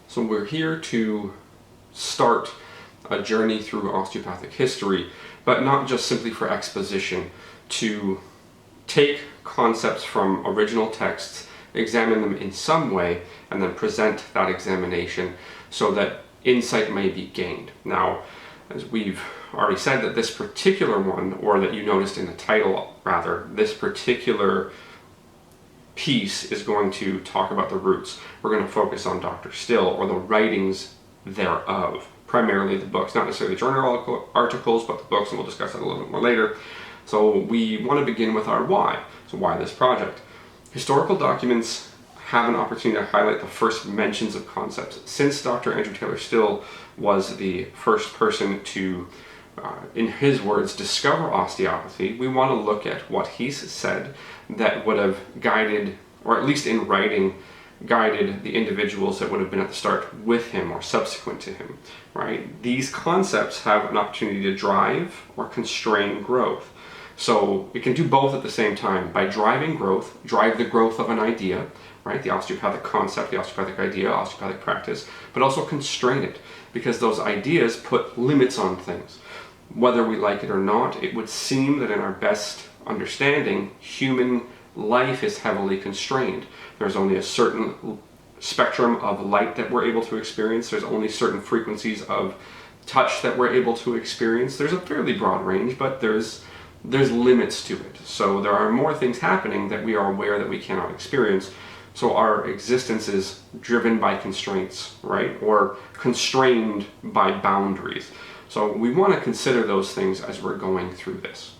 So we're here to start a journey through osteopathic history, but not just simply for exposition, to take concepts from original texts, examine them in some way, and then present that examination so that insight may be gained. Now, as we've already said, that this particular one, or that you noticed in the title rather, this particular piece is going to talk about the roots. We're going to focus on Dr. Still, or the writings thereof, primarily the books, not necessarily journal articles, but the books, and we'll discuss that a little bit more later. So we want to begin with our why. So why this project? Historical documents have an opportunity to highlight the first mentions of concepts. Since Dr. Andrew Taylor Still was the first person to, in his words, discover osteopathy, we want to look at what he's said that would have guided, or at least in writing, guided the individuals that would have been at the start with him or subsequent to him, right? These concepts have an opportunity to drive or constrain growth. So it can do both at the same time. By driving growth, drive the growth of an idea, right? The osteopathic concept, the osteopathic idea, osteopathic practice, but also constrain it, because those ideas put limits on things. Whether we like it or not, it would seem that in our best understanding, human life is heavily constrained. There's only a certain spectrum of light that we're able to experience. There's only certain frequencies of touch that we're able to experience. There's a fairly broad range, but there's limits to it. So there are more things happening that we are aware that we cannot experience. So our existence is driven by constraints, right? Or constrained by boundaries. So we want to consider those things as we're going through this.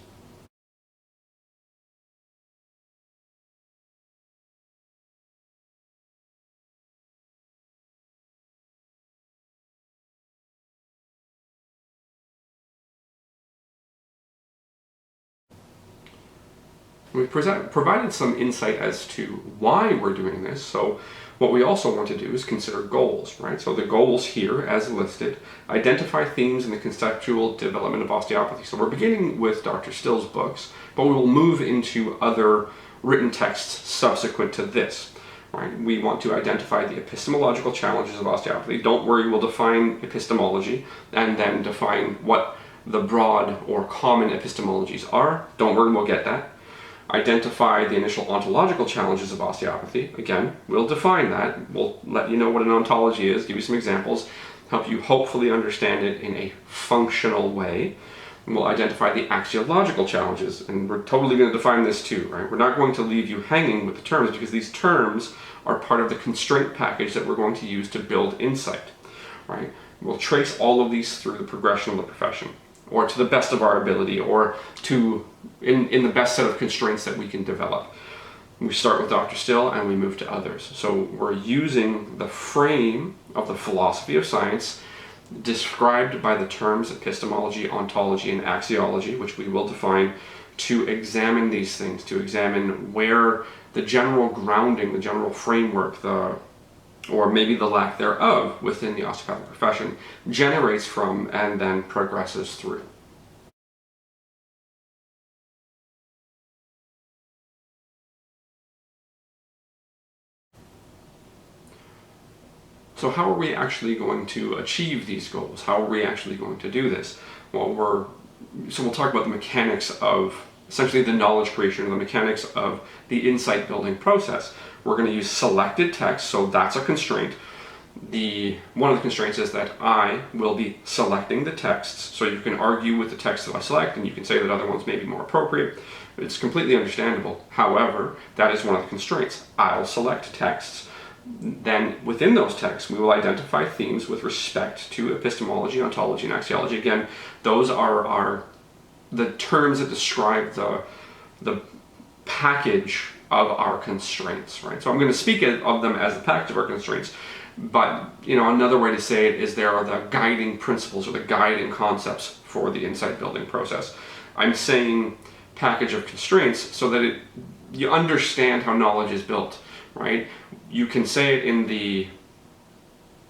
We've provided some insight as to why we're doing this. So what we also want to do is consider goals, right? So the goals here, as listed, identify themes in the conceptual development of osteopathy. So we're beginning with Dr. Still's books, but we will move into other written texts subsequent to this, right? We want to identify the epistemological challenges of osteopathy. Don't worry, we'll define epistemology and then define what the broad or common epistemologies are. Don't worry, we'll get that. Identify the initial ontological challenges of osteopathy. Again, we'll define that. We'll let you know what an ontology is, give you some examples, help you hopefully understand it in a functional way. And we'll identify the axiological challenges, and we're totally going to define this too, right? We're not going to leave you hanging with the terms, because these terms are part of the constraint package that we're going to use to build insight, right? We'll trace all of these through the progression of the profession, or to the best of our ability, or to in the best set of constraints that we can develop. We start with Dr. Still and we move to others. So we're using the frame of the philosophy of science described by the terms epistemology, ontology, and axiology, which we will define, to examine these things, to examine where the general grounding, the general framework, or maybe the lack thereof within the osteopathic profession generates from and then progresses through. So how are we actually going to achieve these goals? How are we actually going to do this? Well, we'll talk about the mechanics of essentially the knowledge creation, or the mechanics of the insight building process. We're going to use selected text, so that's a constraint. One of the constraints is that I will be selecting the texts, so you can argue with the text that I select, and you can say that other ones may be more appropriate. It's completely understandable. However, that is one of the constraints. I'll select texts. Then within those texts, we will identify themes with respect to epistemology, ontology, and axiology. Again, those are the terms that describe the package of our constraints, right? So I'm going to speak of them as the package of our constraints, but another way to say it is there are the guiding principles or the guiding concepts for the insight building process. I'm saying package of constraints so that you understand how knowledge is built, right? You can say it in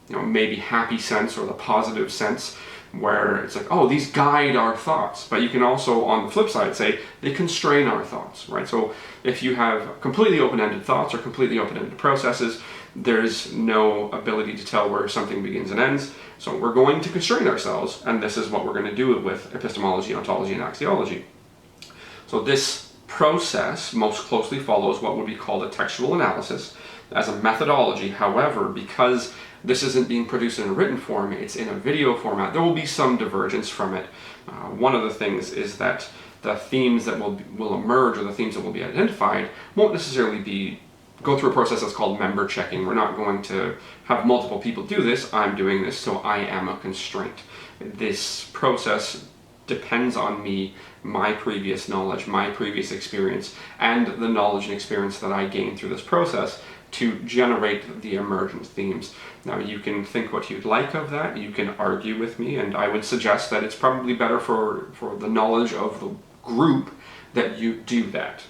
maybe happy sense or the positive sense, where it's like, oh, these guide our thoughts. But you can also, on the flip side, say they constrain our thoughts, right? So if you have completely open-ended thoughts or completely open-ended processes, there's no ability to tell where something begins and ends. So we're going to constrain ourselves, and this is what we're going to do with epistemology, ontology, and axiology. So this process most closely follows what would be called a textual analysis as a methodology. However, because this isn't being produced in a written form, it's in a video format, there will be some divergence from it. One of the things is that the themes that will emerge, or the themes that will be identified, won't necessarily go through a process that's called member checking. We're not going to have multiple people do this. I'm doing this, so I am a constraint. This process depends on me, my previous knowledge, my previous experience, and the knowledge and experience that I gained through this process to generate the emergent themes. Now, you can think what you'd like of that, you can argue with me, and I would suggest that it's probably better for the knowledge of the group that you do that.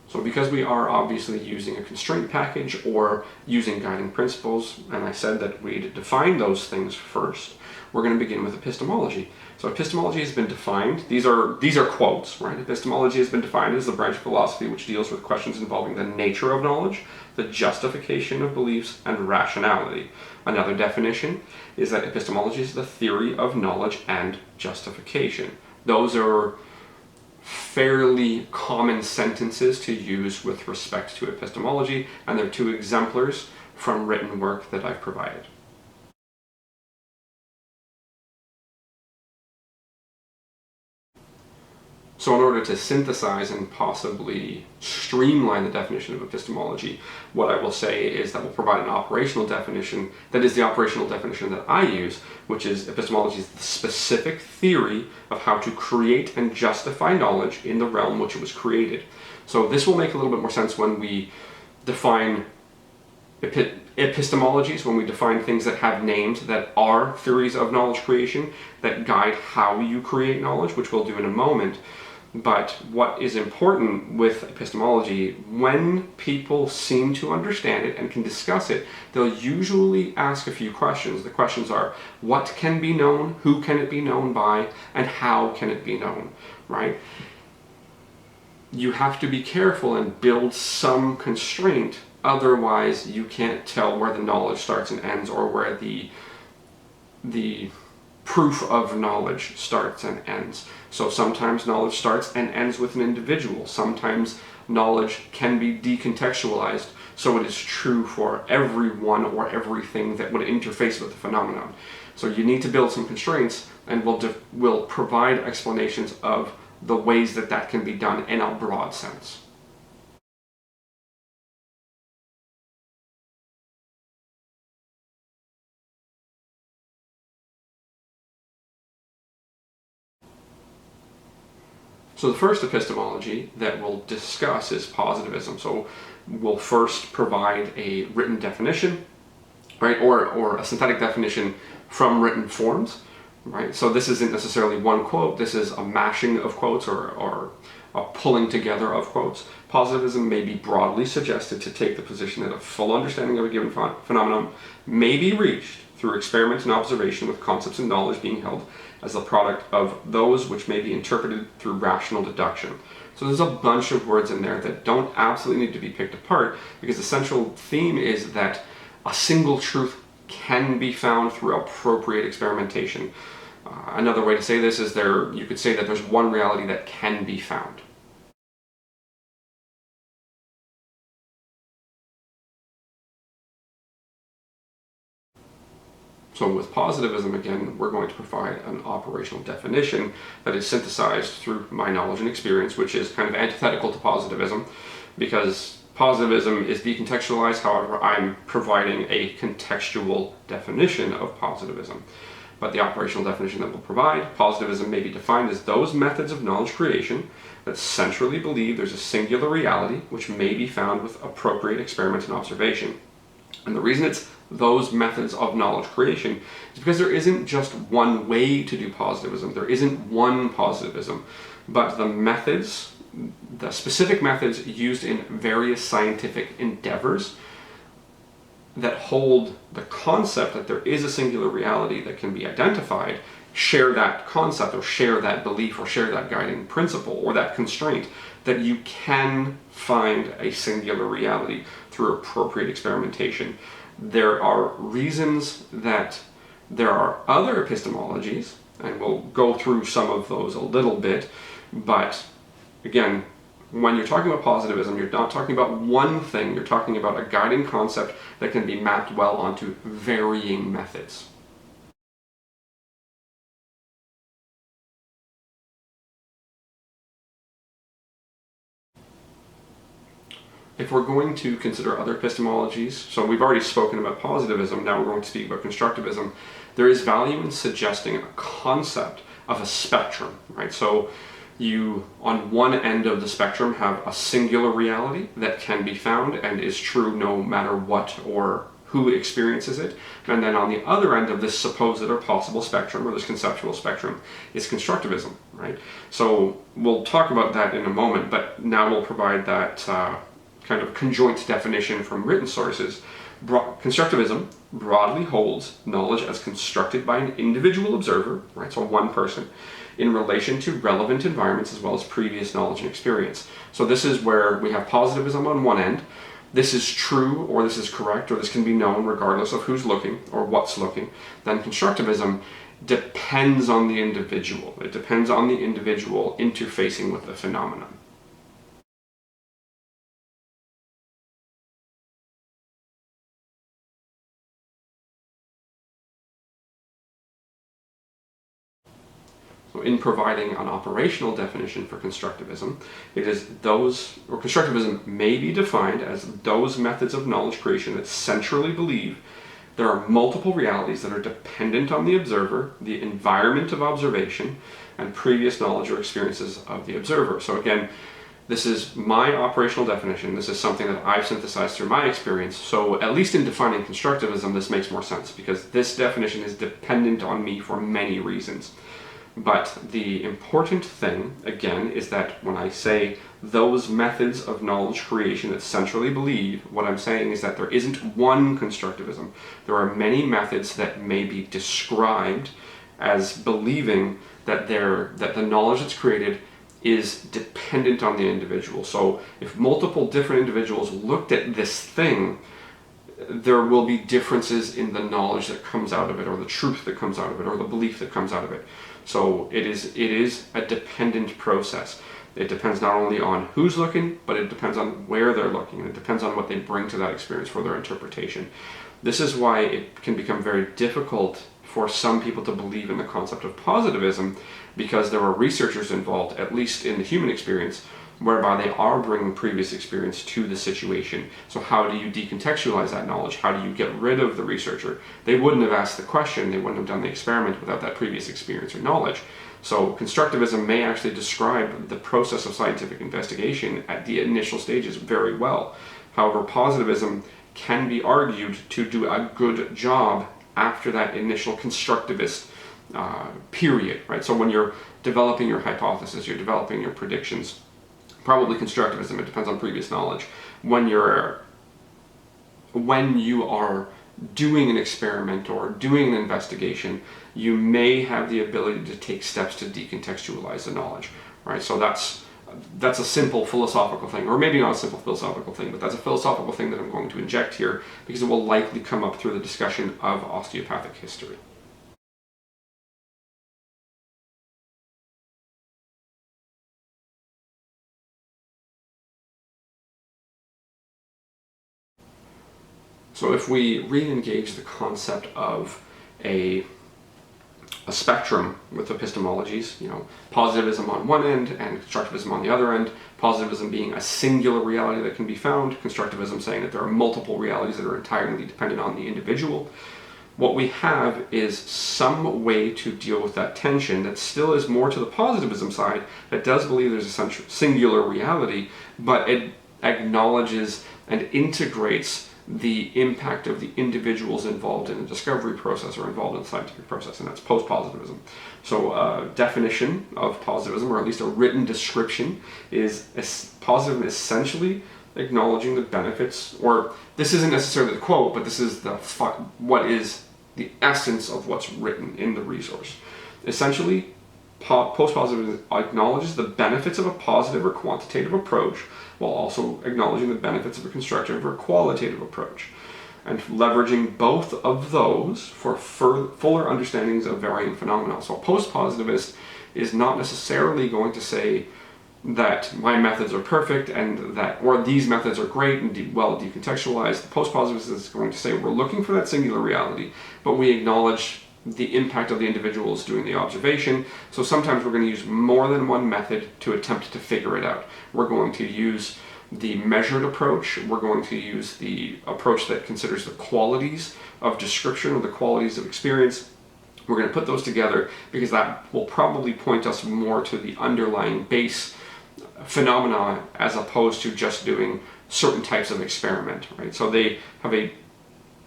So because we are obviously using a constraint package or using guiding principles, and I said that we'd define those things first, we're going to begin with epistemology. So epistemology has been defined, these are quotes, right? Epistemology has been defined as the branch of philosophy which deals with questions involving the nature of knowledge, the justification of beliefs, and rationality. Another definition is that epistemology is the theory of knowledge and justification. Those are fairly common sentences to use with respect to epistemology, and they're two exemplars from written work that I've provided. So in order to synthesize and possibly streamline the definition of epistemology, what I will say is that we'll provide an operational definition that is the operational definition that I use, which is epistemology is the specific theory of how to create and justify knowledge in the realm which it was created. So this will make a little bit more sense when we define epistemologies, when we define things that have names that are theories of knowledge creation, that guide how you create knowledge, which we'll do in a moment. But what is important with epistemology, when people seem to understand it and can discuss it, they'll usually ask a few questions. The questions are, what can be known, who can it be known by, and how can it be known, right? You have to be careful and build some constraint, otherwise you can't tell where the knowledge starts and ends, or where the proof of knowledge starts and ends. So sometimes knowledge starts and ends with an individual. Sometimes knowledge can be decontextualized, so it is true for everyone or everything that would interface with the phenomenon. So you need to build some constraints, and we'll provide explanations of the ways that that can be done in a broad sense. So the first epistemology that we'll discuss is positivism. So we'll first provide a written definition, right, or a synthetic definition from written forms, right? So this isn't necessarily one quote, this is a mashing of quotes or a pulling together of quotes. Positivism may be broadly suggested to take the position that a full understanding of a given phenomenon may be reached through experiment and observation, with concepts and knowledge being held as the product of those which may be interpreted through rational deduction. So there's a bunch of words in there that don't absolutely need to be picked apart, because the central theme is that a single truth can be found through appropriate experimentation. Another way to say this is you could say that there's one reality that can be found. So with positivism, again, we're going to provide an operational definition that is synthesized through my knowledge and experience, which is kind of antithetical to positivism, because positivism is decontextualized. However, I'm providing a contextual definition of positivism. But the operational definition that we'll provide, positivism may be defined as those methods of knowledge creation that centrally believe there's a singular reality which may be found with appropriate experiment and observation. And the reason it's those methods of knowledge creation is because there isn't just one way to do positivism. There isn't one positivism, but the methods, the specific methods used in various scientific endeavors that hold the concept that there is a singular reality that can be identified, share that concept or share that belief or share that guiding principle or that constraint that you can find a singular reality through appropriate experimentation. There are reasons that there are other epistemologies, and we'll go through some of those a little bit, but again, when you're talking about positivism, you're not talking about one thing, you're talking about a guiding concept that can be mapped well onto varying methods. If we're going to consider other epistemologies, so we've already spoken about positivism, now we're going to speak about constructivism, there is value in suggesting a concept of a spectrum, right? So you, on one end of the spectrum, have a singular reality that can be found and is true no matter what or who experiences it. And then on the other end of this supposed or possible spectrum, or this conceptual spectrum, is constructivism, right? So we'll talk about that in a moment, but now we'll provide that kind of conjoint definition from written sources. Constructivism broadly holds knowledge as constructed by an individual observer, right, so one person, in relation to relevant environments as well as previous knowledge and experience. So this is where we have positivism on one end. This is true, or this is correct, or this can be known regardless of who's looking or what's looking. Then constructivism depends on the individual. It depends on the individual interfacing with the phenomenon. So in providing an operational definition for constructivism, it is those, or constructivism may be defined as those methods of knowledge creation that centrally believe there are multiple realities that are dependent on the observer, the environment of observation, and previous knowledge or experiences of the observer. So again, this is my operational definition. This is something that I've synthesized through my experience. So at least in defining constructivism, this makes more sense because this definition is dependent on me for many reasons. But the important thing, again, is that when I say those methods of knowledge creation that centrally believe, what I'm saying is that there isn't one constructivism. There are many methods that may be described as believing that the knowledge that's created is dependent on the individual. So if multiple different individuals looked at this thing, there will be differences in the knowledge that comes out of it, or the truth that comes out of it, or the belief that comes out of it. So it is a dependent process. It depends not only on who's looking, but it depends on where they're looking. It depends on what they bring to that experience for their interpretation. This is why it can become very difficult for some people to believe in the concept of positivism, because there are researchers involved, at least in the human experience, whereby they are bringing previous experience to the situation. So how do you decontextualize that knowledge? How do you get rid of the researcher? They wouldn't have asked the question, they wouldn't have done the experiment without that previous experience or knowledge. So constructivism may actually describe the process of scientific investigation at the initial stages very well. However, positivism can be argued to do a good job after that initial constructivist period, right? So when you're developing your hypothesis, you're developing your predictions, probably constructivism, it depends on previous knowledge. When you are doing an experiment or doing an investigation, you may have the ability to take steps to decontextualize the knowledge, right? So that's a simple philosophical thing, or maybe not a simple philosophical thing, but that's a philosophical thing that I'm going to inject here because it will likely come up through the discussion of osteopathic history. So if we re-engage the concept of a spectrum with epistemologies, positivism on one end and constructivism on the other end, positivism being a singular reality that can be found, constructivism saying that there are multiple realities that are entirely dependent on the individual, what we have is some way to deal with that tension that still is more to the positivism side, that does believe there's a singular reality, but it acknowledges and integrates the impact of the individuals involved in the discovery process or involved in the scientific process, and that's post-positivism. So definition of positivism, or at least a written description, is positivism essentially acknowledging the benefits, or this isn't necessarily the quote, but this is what is the essence of what's written in the resource. Essentially, post-positivism acknowledges the benefits of a positive or quantitative approach while also acknowledging the benefits of a constructive or qualitative approach, and leveraging both of those for fuller understandings of varying phenomena. So a post-positivist is not necessarily going to say that my methods are perfect and that, or these methods are great and well decontextualized. The post-positivist is going to say we're looking for that singular reality, but we acknowledge the impact of the individuals doing the observation. So sometimes we're going to use more than one method to attempt to figure it out. We're going to use the measured approach. We're going to use the approach that considers the qualities of description or the qualities of experience. We're going to put those together because that will probably point us more to the underlying base phenomena as opposed to just doing certain types of experiment, right? So they have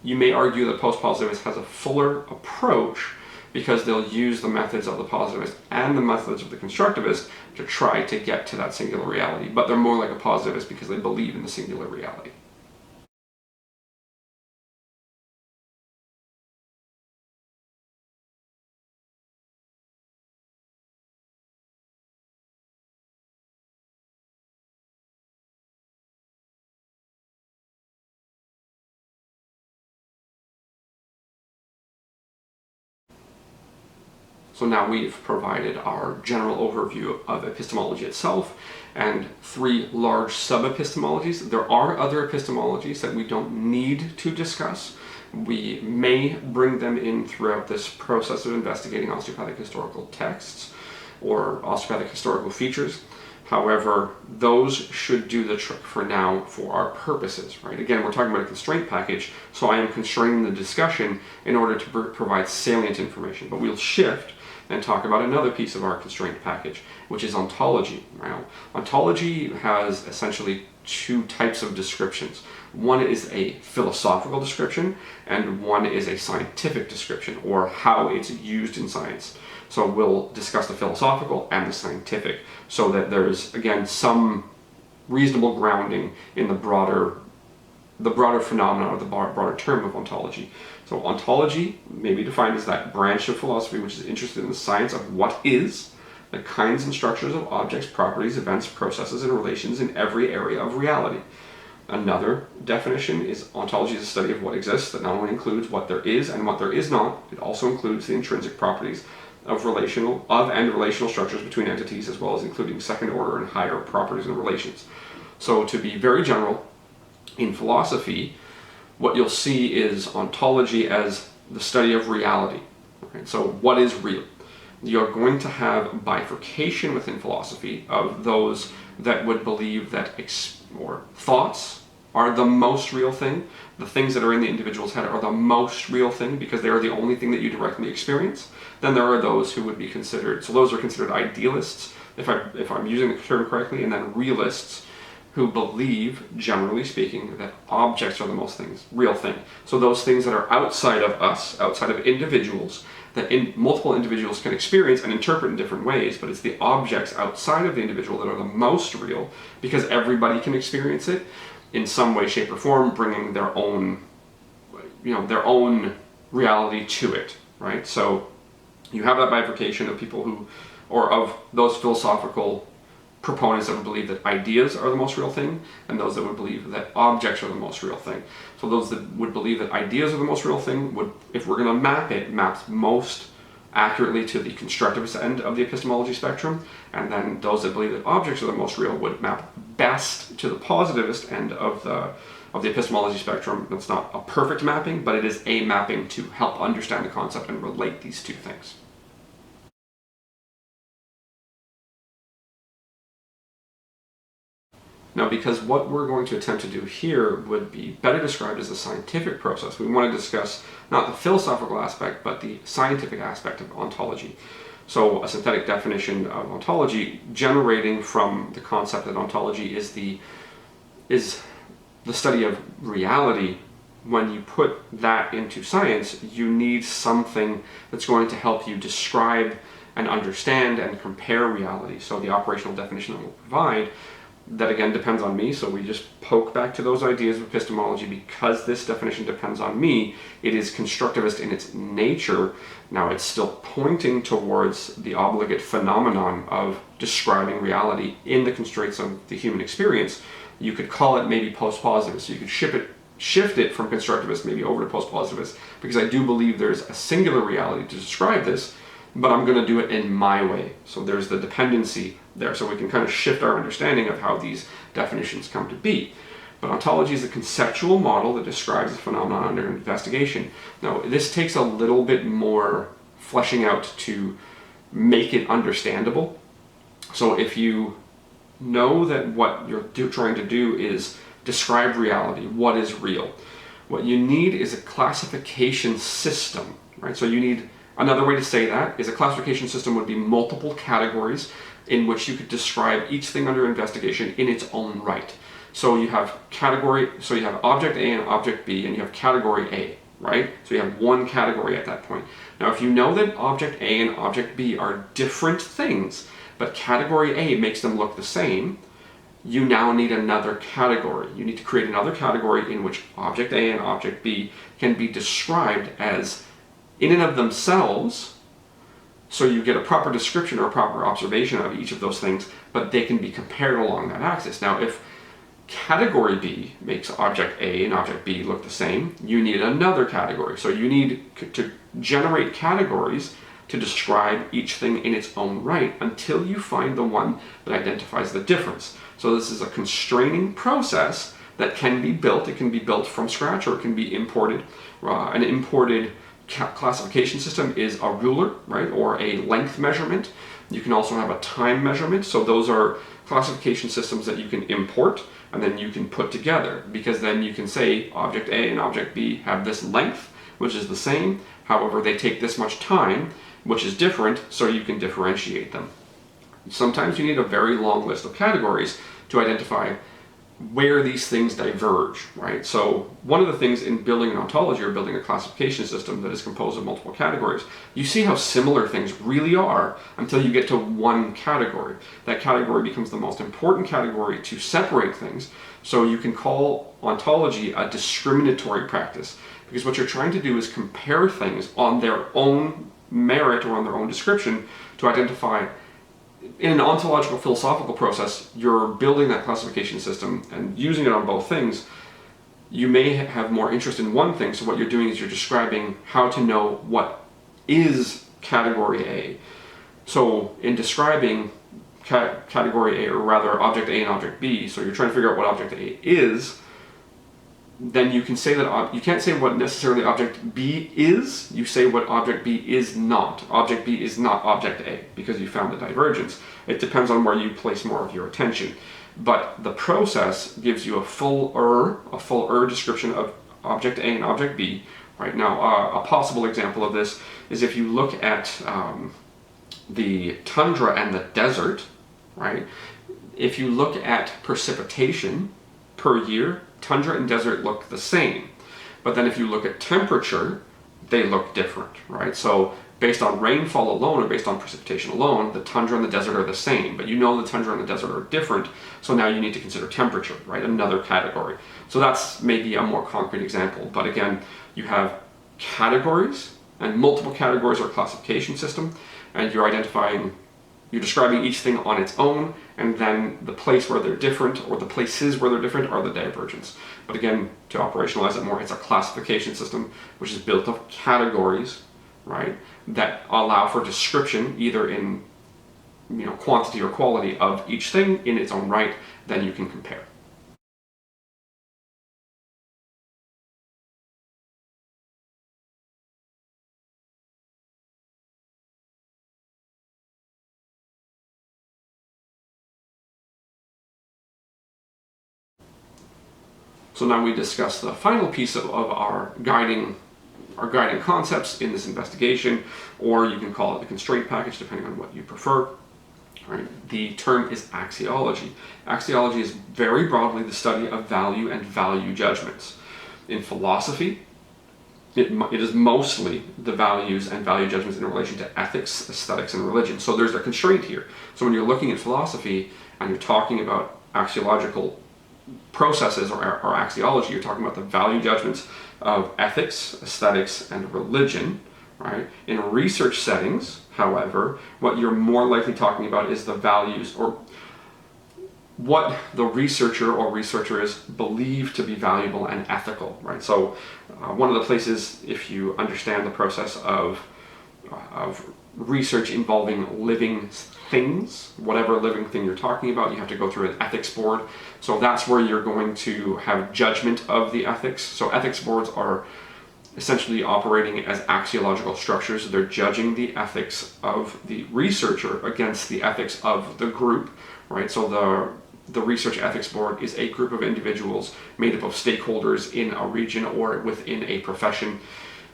you may argue that post-positivist has a fuller approach because they'll use the methods of the positivist and the methods of the constructivist to try to get to that singular reality, but they're more like a positivist because they believe in the singular reality. So now we've provided our general overview of epistemology itself and 3 large sub-epistemologies. There are other epistemologies that we don't need to discuss. We may bring them in throughout this process of investigating osteopathic historical texts or osteopathic historical features. However, those should do the trick for now for our purposes, right? Again, we're talking about a constraint package, so I am constraining the discussion in order to provide salient information. But we'll shift and talk about another piece of our constraint package, which is ontology. Now, ontology has essentially 2 types of descriptions. One is a philosophical description, and one is a scientific description, or how it's used in science. So we'll discuss the philosophical and the scientific, so that there's, again, some reasonable grounding in the broader phenomena, or the broader term of ontology. So ontology may be defined as that branch of philosophy which is interested in the science of what is, the kinds and structures of objects, properties, events, processes, and relations in every area of reality. Another definition is ontology is a study of what exists that not only includes what there is and what there is not, it also includes the intrinsic properties of and relational structures between entities, as well as including second order and higher properties and relations. So to be very general, in philosophy, what you'll see is ontology as the study of reality. Right? So what is real? You're going to have bifurcation within philosophy of those that would believe that thoughts are the most real thing. The things that are in the individual's head are the most real thing because they are the only thing that you directly experience. Then there are those who would be considered, so those are considered idealists, if I'm using the term correctly, and then realists, who believe, generally speaking, that objects are the most real thing. So those things that are outside of us, outside of individuals, that multiple individuals can experience and interpret in different ways, but it's the objects outside of the individual that are the most real, because everybody can experience it in some way, shape, or form, bringing their own reality to it, right? So you have that bifurcation of people of those philosophical proponents that would believe that ideas are the most real thing, and those that would believe that objects are the most real thing. So those that would believe that ideas are the most real thing would, if we're going to maps most accurately to the constructivist end of the epistemology spectrum, and then those that believe that objects are the most real would map best to the positivist end of the epistemology spectrum. That's not a perfect mapping, but it is a mapping to help understand the concept and relate these 2 things. Now, because what we're going to attempt to do here would be better described as a scientific process, we want to discuss not the philosophical aspect, but the scientific aspect of ontology. So a synthetic definition of ontology, generating from the concept that ontology is the study of reality, when you put that into science, you need something that's going to help you describe and understand and compare reality. So the operational definition that we'll provide, that again depends on me, so we just poke back to those ideas of epistemology because this definition depends on me. It is constructivist in its nature. Now it's still pointing towards the obligate phenomenon of describing reality in the constraints of the human experience. You could call it maybe post-positivist, so you could shift it from constructivist maybe over to post-positivist, because I do believe there's a singular reality to describe this, but I'm going to do it in my way. So there's the dependency there, so we can kind of shift our understanding of how these definitions come to be. But ontology is a conceptual model that describes a phenomenon under investigation. Now, this takes a little bit more fleshing out to make it understandable. So if you know that what you're trying to do is describe reality, what is real, what you need is a classification system, right? So you need, another way to say that is a classification system would be multiple categories in which you could describe each thing under investigation in its own right. So you have so you have object A and object B, and you have category A, right? So you have one category at that point. Now if you know that object A and object B are different things, but category A makes them look the same, you now need another category. You need to create another category in which object A and object B can be described as in and of themselves, so you get a proper description or a proper observation of each of those things, but they can be compared along that axis. Now, if category B makes object A and object B look the same, you need another category. So you need to generate categories to describe each thing in its own right until you find the one that identifies the difference. So this is a constraining process that can be built. It can be built from scratch, or it can be imported. An imported classification system is a ruler, right, or a length measurement. You can also have a time measurement. So those are classification systems that you can import and then you can put together, because then you can say object A and object B have this length, which is the same. However, they take this much time, which is different, so you can differentiate them. Sometimes you need a very long list of categories to identify where these things diverge, right? So one of the things in building an ontology or building a classification system that is composed of multiple categories, you see how similar things really are until you get to one category. That category becomes the most important category to separate things. So you can call ontology a discriminatory practice, because what you're trying to do is compare things on their own merit or on their own description to identify. In an ontological philosophical process, you're building that classification system and using it on both things. You may have more interest in one thing, so what you're doing is you're describing how to know what is category A. So in describing category A, or rather object A and object B, so you're trying to figure out what object A is, then you can say that you can't say what necessarily object B is, you say what object B is not. Object B is not object A, because you found a divergence. It depends on where you place more of your attention. But the process gives you a fuller description of object A and object B. Right now, a possible example of this is if you look at the tundra and the desert, right? If you look at precipitation per year, tundra and desert look the same. But then if you look at temperature, they look different, right? So based on rainfall alone or based on precipitation alone, the tundra and the desert are the same, but you know the tundra and the desert are different, so now you need to consider temperature, right? Another category. So that's maybe a more concrete example, but again, you have categories, and multiple categories are a classification system, and you're describing each thing on its own, and then the place where they're different, or the places where they're different, are the divergence. But again, to operationalize it more, it's a classification system which is built of categories, right, that allow for description either in quantity or quality of each thing in its own right. Then you can compare. So now we discuss the final piece of our guiding concepts in this investigation, or you can call it the constraint package, depending on what you prefer. Right? The term is axiology. Axiology is very broadly the study of value and value judgments. In philosophy, it is mostly the values and value judgments in relation to ethics, aesthetics, and religion. So there's a constraint here. So when you're looking at philosophy and you're talking about axiological processes or axiology, you're talking about the value judgments of ethics, aesthetics, and religion, right? In research settings, however, what you're more likely talking about is the values, or what the researcher or researchers believe to be valuable and ethical, right? So one of the places, if you understand the process of research involving living things, whatever living thing you're talking about, you have to go through an ethics board. So that's where you're going to have judgment of the ethics. So ethics boards are essentially operating as axiological structures. They're judging the ethics of the researcher against the ethics of the group, right? So the research ethics board is a group of individuals made up of stakeholders in a region or within a profession,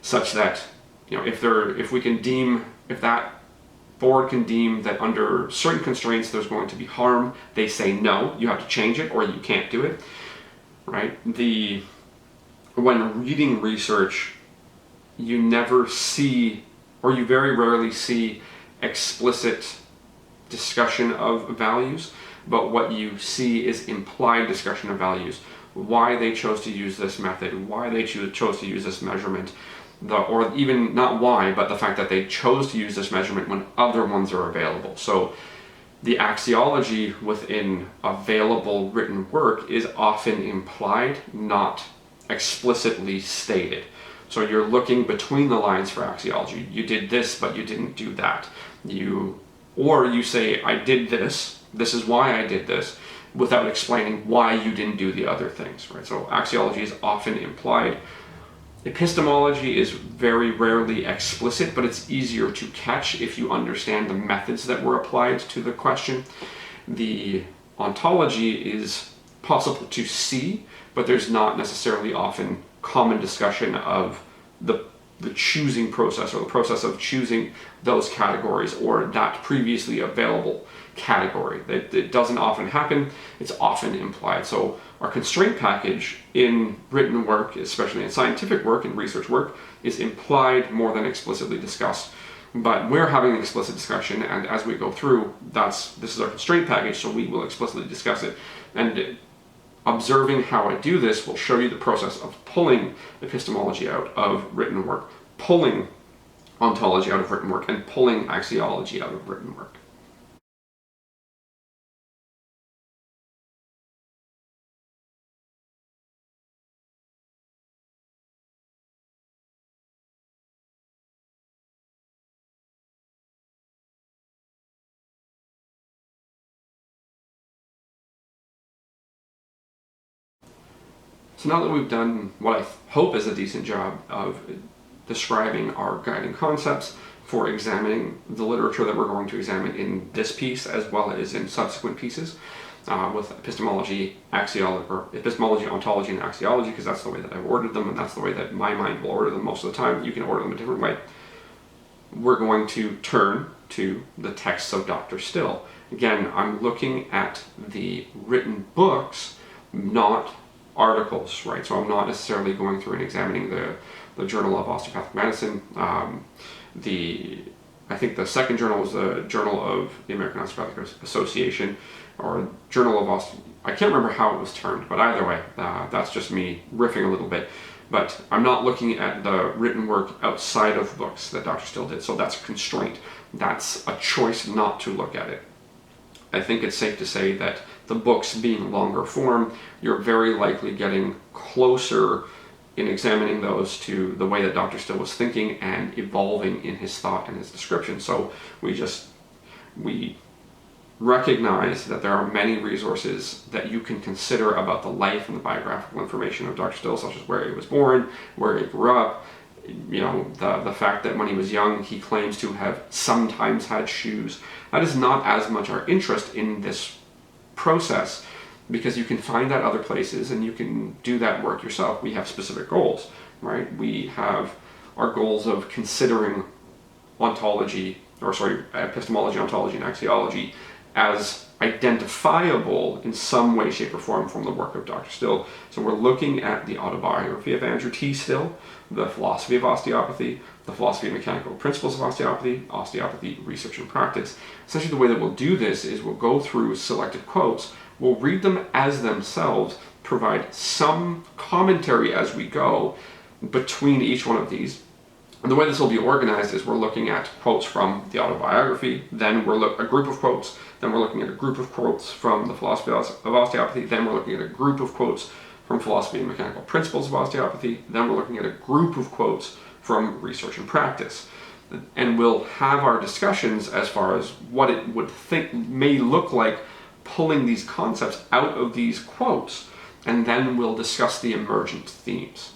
such that, you know, if that board can deem that under certain constraints there's going to be harm, they say no, you have to change it or you can't do it, right? When reading research, you never see, or you very rarely see, explicit discussion of values, but what you see is implied discussion of values. Why they chose to use this method, why they chose to use this measurement, or even not why, but the fact that they chose to use this measurement when other ones are available. So the axiology within available written work is often implied, not explicitly stated. So you're looking between the lines for axiology. You did this, but you didn't do that. Or you say, I did this, this is why I did this, without explaining why you didn't do the other things, right? So axiology is often implied. Epistemology is very rarely explicit, but it's easier to catch if you understand the methods that were applied to the question. The ontology is possible to see, but there's not necessarily often common discussion of the choosing process, or the process of choosing those categories or that previously available category. It doesn't often happen, it's often implied. So our constraint package in written work, especially in scientific work and research work, is implied more than explicitly discussed. But we're having an explicit discussion, and as we go through, this is our constraint package, so we will explicitly discuss it. And observing how I do this will show you the process of pulling epistemology out of written work, pulling ontology out of written work, and pulling axiology out of written work. So now that we've done what I hope is a decent job of describing our guiding concepts for examining the literature that we're going to examine in this piece as well as in subsequent pieces, with epistemology, epistemology, ontology, and axiology, because that's the way that I've ordered them and that's the way that my mind will order them most of the time. You can order them a different way. We're going to turn to the texts of Dr. Still. Again, I'm looking at the written books, not articles, right? So I'm not necessarily going through and examining the Journal of Osteopathic Medicine. I think the second journal was the Journal of the American Osteopathic Association, or Journal of I can't remember how it was termed, but either way, that's just me riffing a little bit. But I'm not looking at the written work outside of books that Dr. Still did, so that's a constraint. That's a choice not to look at it. I think it's safe to say that the books being longer form, you're very likely getting closer in examining those to the way that Dr. Still was thinking and evolving in his thought and his description. So we recognize that there are many resources that you can consider about the life and the biographical information of Dr. Still, such as where he was born, where he grew up, you know, the fact that when he was young he claims to have sometimes had shoes. That is not as much our interest in this process, because you can find that other places and you can do that work yourself. We have specific goals, right? We have our goals of considering epistemology, ontology, and axiology as identifiable in some way, shape, or form from the work of Dr. Still. So we're looking at the autobiography of Andrew T. Still, the philosophy of osteopathy, the philosophy and mechanical principles of osteopathy, osteopathy research and practice. Essentially, the way that we'll do this is we'll go through selected quotes, we'll read them as themselves, provide some commentary as we go between each one of these. And the way this will be organized is we're looking at quotes from the autobiography, then a group of quotes, then we're looking at a group of quotes from the philosophy of osteopathy, then we're looking at a group of quotes from philosophy and mechanical principles of osteopathy, then we're looking at a group of quotes from research and practice. And we'll have our discussions as far as what it may look like pulling these concepts out of these quotes, and then we'll discuss the emergent themes.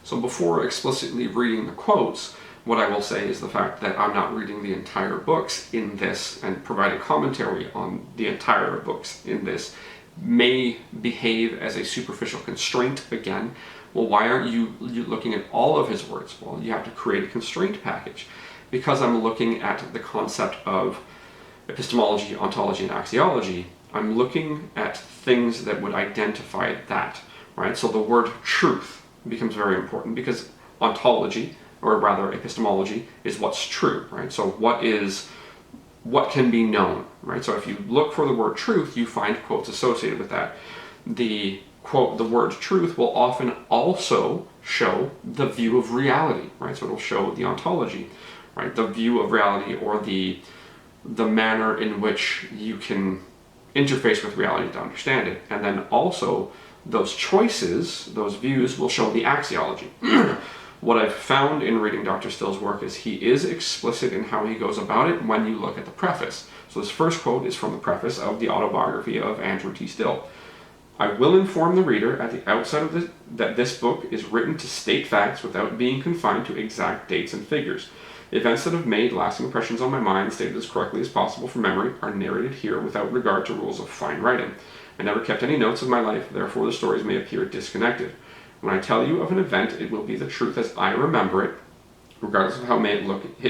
So before explicitly reading the quotes, what I will say is the fact that I'm not reading the entire books in this and providing commentary on the entire books in this may behave as a superficial constraint again. Well, why aren't you looking at all of his words? Well, you have to create a constraint package. Because I'm looking at the concept of epistemology, ontology, and axiology, I'm looking at things that would identify that, right? So the word truth becomes very important because ontology, or rather epistemology, is what's true, right? So what can be known, right? So if you look for the word truth, you find quotes associated with that. The quote, the word truth will often also show the view of reality, right? So it'll show the ontology, right? The view of reality, or the manner in which you can interface with reality to understand it. And then also those choices, those views, will show the axiology. What I've found in reading Dr. Still's work is he is explicit in how he goes about it when you look at the preface. So this first quote is from the preface of the autobiography of Andrew T. Still. I will inform the reader at the outset of that this book is written to state facts without being confined to exact dates and figures. Events that have made lasting impressions on my mind, stated as correctly as possible from memory, are narrated here without regard to rules of fine writing. I never kept any notes of my life, therefore the stories may appear disconnected. When I tell you of an event, it will be the truth as I remember it, regardless of how it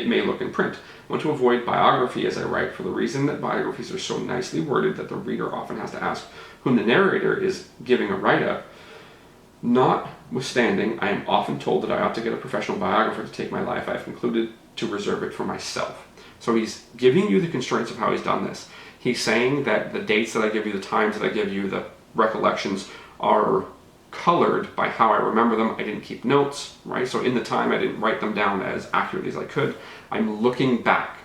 may look in print. I want to avoid biography as I write, for the reason that biographies are so nicely worded that the reader often has to ask whom the narrator is giving a write-up. Notwithstanding, I am often told that I ought to get a professional biographer to take my life. I have concluded to reserve it for myself. So he's giving you the constraints of how he's done this. He's saying that the dates that I give you, the times that I give you, the recollections are colored by how I remember them. I didn't keep notes, right? So in the time, I didn't write them down as accurately as I could. I'm looking back.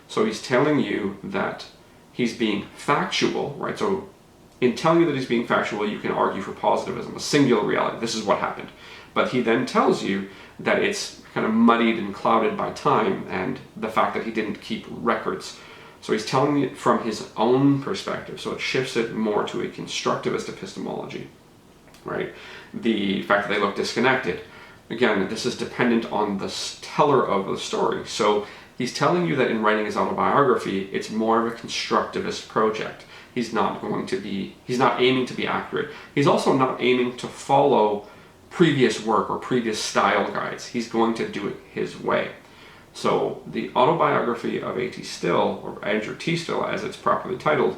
So he's telling you that he's being factual, right? So in telling you that he's being factual, you can argue for positivism, a singular reality. This is what happened. But he then tells you that it's kind of muddied and clouded by time and the fact that he didn't keep records. So he's telling it from his own perspective. So it shifts it more to a constructivist epistemology, right? The fact that they look disconnected. Again, this is dependent on the teller of the story. So he's telling you that in writing his autobiography, it's more of a constructivist project. He's not aiming to be accurate. He's also not aiming to follow previous work or previous style guides. He's going to do it his way. So the autobiography of A.T. Still, or Andrew T. Still as it's properly titled,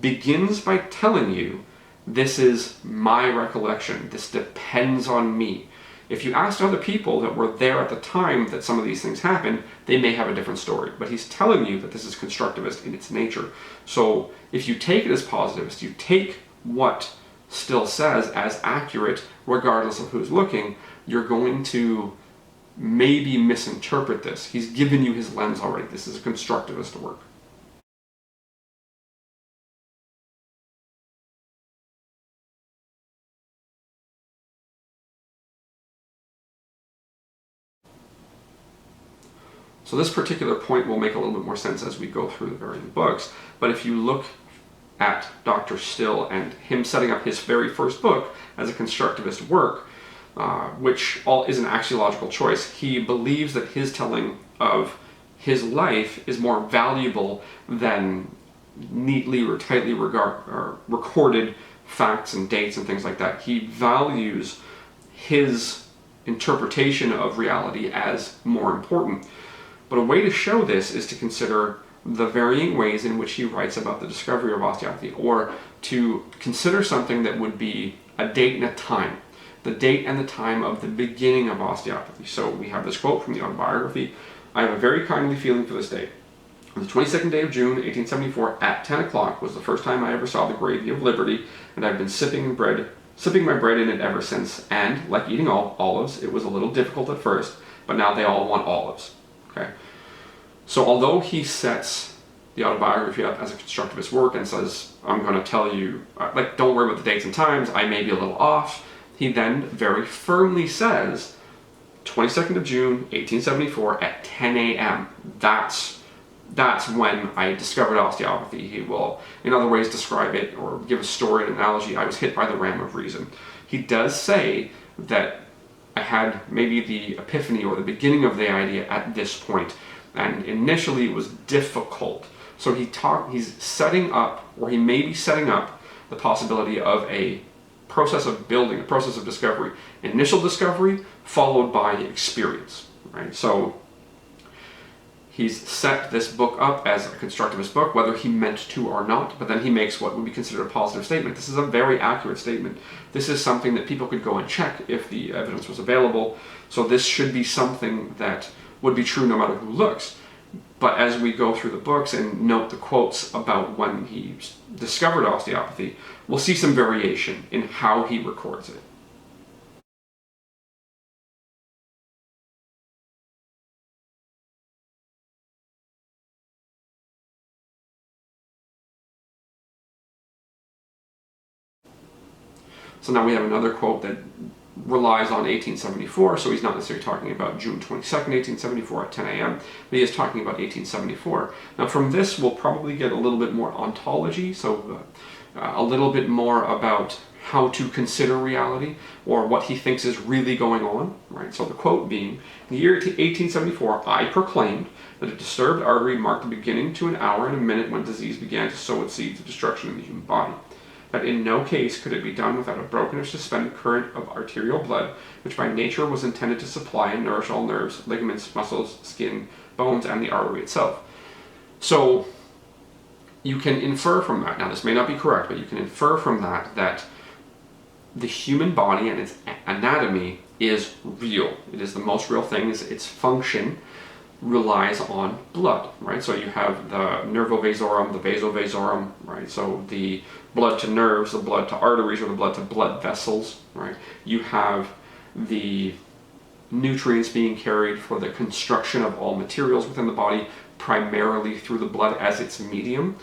begins by telling you, this is my recollection, this depends on me. If you asked other people that were there at the time that some of these things happened, they may have a different story. But he's telling you that this is constructivist in its nature. So if you take it as positivist, you take what Still says as accurate, regardless of who's looking, you're going to maybe misinterpret this. He's given you his lens already. This is a constructivist work. So this particular point will make a little bit more sense as we go through the varying books, but if you look at Dr. Still and him setting up his very first book as a constructivist work, which all is an axiological choice. He believes that his telling of his life is more valuable than neatly or tightly recorded facts and dates and things like that. He values his interpretation of reality as more important. But a way to show this is to consider the varying ways in which he writes about the discovery of osteopathy, or to consider something that would be a date and a time. The date and the time of the beginning of osteopathy. So we have this quote from the autobiography: "I have a very kindly feeling for this day. On the 22nd day of June, 1874, at 10 o'clock, was the first time I ever saw the gravy of liberty, and I've been sipping my bread in it ever since. And, like eating olives, it was a little difficult at first, but now they all want olives." Okay. So although he sets the autobiography up as a constructivist work and says, I'm going to tell you, don't worry about the dates and times, I may be a little off, he then very firmly says, 22nd of June, 1874 at 10 a.m. That's when I discovered osteopathy. He will, in other ways, describe it or give a story, an analogy. I was hit by the ram of reason. He does say that I had maybe the epiphany or the beginning of the idea at this point, and initially it was difficult. So he's setting up, or he may be setting up, the possibility of a process of building, a process of discovery. Initial discovery followed by experience, right? So he's set this book up as a constructivist book, whether he meant to or not, but then he makes what would be considered a positive statement. This is a very accurate statement. This is something that people could go and check if the evidence was available. So this should be something that would be true no matter who looks. But as we go through the books and note the quotes about when he discovered osteopathy, we'll see some variation in how he records it. So now we have another quote that relies on 1874, so he's not necessarily talking about June 22nd, 1874 at 10 a.m., but he is talking about 1874. Now from this we'll probably get a little bit more ontology, so a little bit more about how to consider reality, or what he thinks is really going on, right? So the quote being, "In the year 1874, I proclaimed that a disturbed artery marked the beginning to an hour and a minute when disease began to sow its seeds of destruction in the human body. That in no case could it be done without a broken or suspended current of arterial blood, which by nature was intended to supply and nourish all nerves, ligaments, muscles, skin, bones, and the artery itself." So you can infer from that, now this may not be correct, but you can infer from that that the human body and its anatomy is real. It is the most real thing. Its function relies on blood, right? So you have the nervovasorum, the vasovasorum, right? So the blood to nerves, the blood to arteries, or the blood to blood vessels, right? You have the nutrients being carried for the construction of all materials within the body, primarily through the blood as its medium.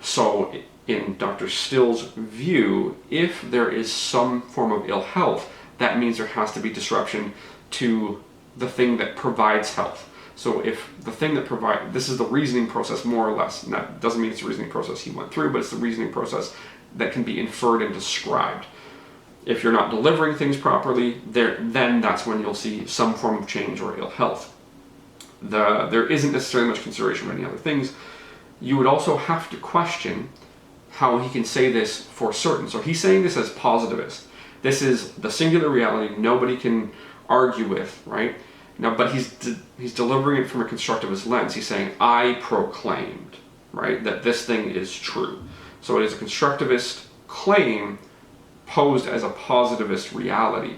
So in Dr. Still's view, if there is some form of ill health, that means there has to be disruption to the thing that provides health. So if the thing that provides, this is the reasoning process more or less, and that doesn't mean it's the reasoning process he went through, but it's the reasoning process that can be inferred and described. If you're not delivering things properly, then that's when you'll see some form of change or ill health. There isn't necessarily much consideration for any other things. You would also have to question how he can say this for certain. So he's saying this as positivist. This is the singular reality nobody can argue with, right? Now, but he's delivering it from a constructivist lens. He's saying, I proclaimed, right, that this thing is true. So it is a constructivist claim posed as a positivist reality.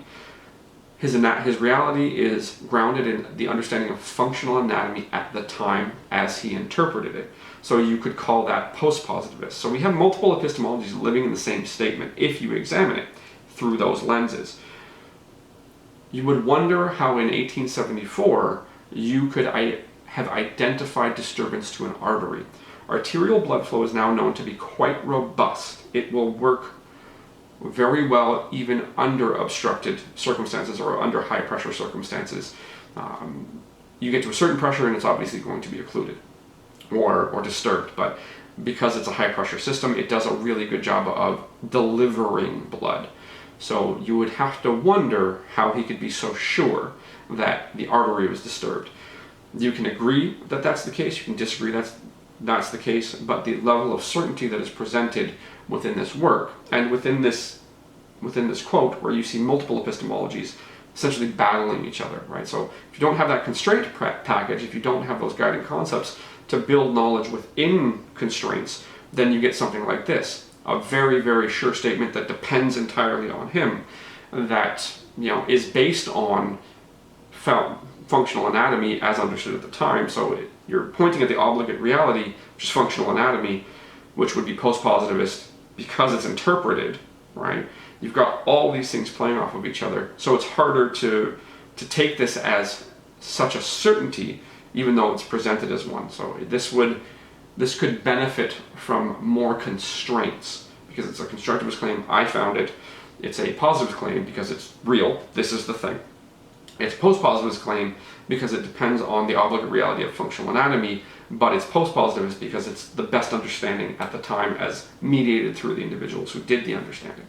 His reality is grounded in the understanding of functional anatomy at the time as he interpreted it. So you could call that post-positivist. So we have multiple epistemologies living in the same statement if you examine it through those lenses. You would wonder how in 1874 you could have identified disturbance to an artery. Arterial blood flow is now known to be quite robust. It will work very well even under obstructed circumstances or under high pressure circumstances. You get to a certain pressure and it's obviously going to be occluded or disturbed, but because it's a high pressure system, it does a really good job of delivering blood. So you would have to wonder how he could be so sure that the artery was disturbed. You can agree that that's the case, you can disagree that's the case, but the level of certainty that is presented within this work, and within this quote, where you see multiple epistemologies essentially battling each other, right? So if you don't have that constraint package, if you don't have those guiding concepts to build knowledge within constraints, then you get something like this, a very, very sure statement that depends entirely on him, that, you know, is based on functional anatomy as understood at the time. So you're pointing at the obligate reality, which is functional anatomy, which would be post-positivist because it's interpreted, right? You've got all these things playing off of each other, so it's harder to take this as such a certainty, even though it's presented as one. So this could benefit from more constraints, because it's a constructivist claim, I found it. It's a positivist claim because it's real, this is the thing. It's a post-positivist claim because it depends on the obligate reality of functional anatomy, but it's post-positivist because it's the best understanding at the time as mediated through the individuals who did the understanding.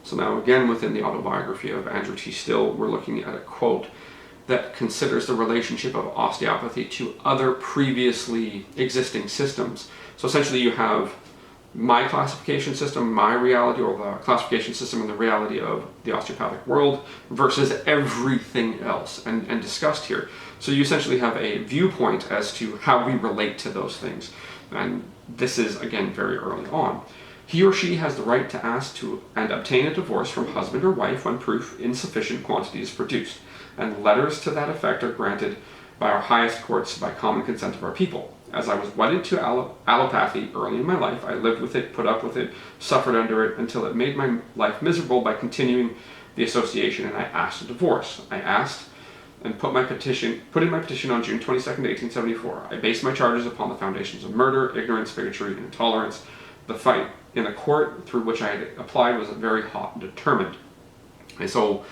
So now again, within the autobiography of Andrew T. Still, we're looking at a quote that considers the relationship of osteopathy to other previously existing systems. So essentially you have my classification system, my reality, or the classification system and the reality of the osteopathic world versus everything else, and discussed here. So you essentially have a viewpoint as to how we relate to those things. And this is, again, very early on. He or she has the right to ask to and obtain a divorce from husband or wife when proof in sufficient quantity is produced, and letters to that effect are granted by our highest courts by common consent of our people. As I was wedded to allopathy early in my life, I lived with it, put up with it, suffered under it, until it made my life miserable by continuing the association, and I asked a divorce. I asked and put in my petition on June 22nd, 1874. I based my charges upon the foundations of murder, ignorance, bigotry, and intolerance. The fight in the court through which I had applied was very hot and determined. And so,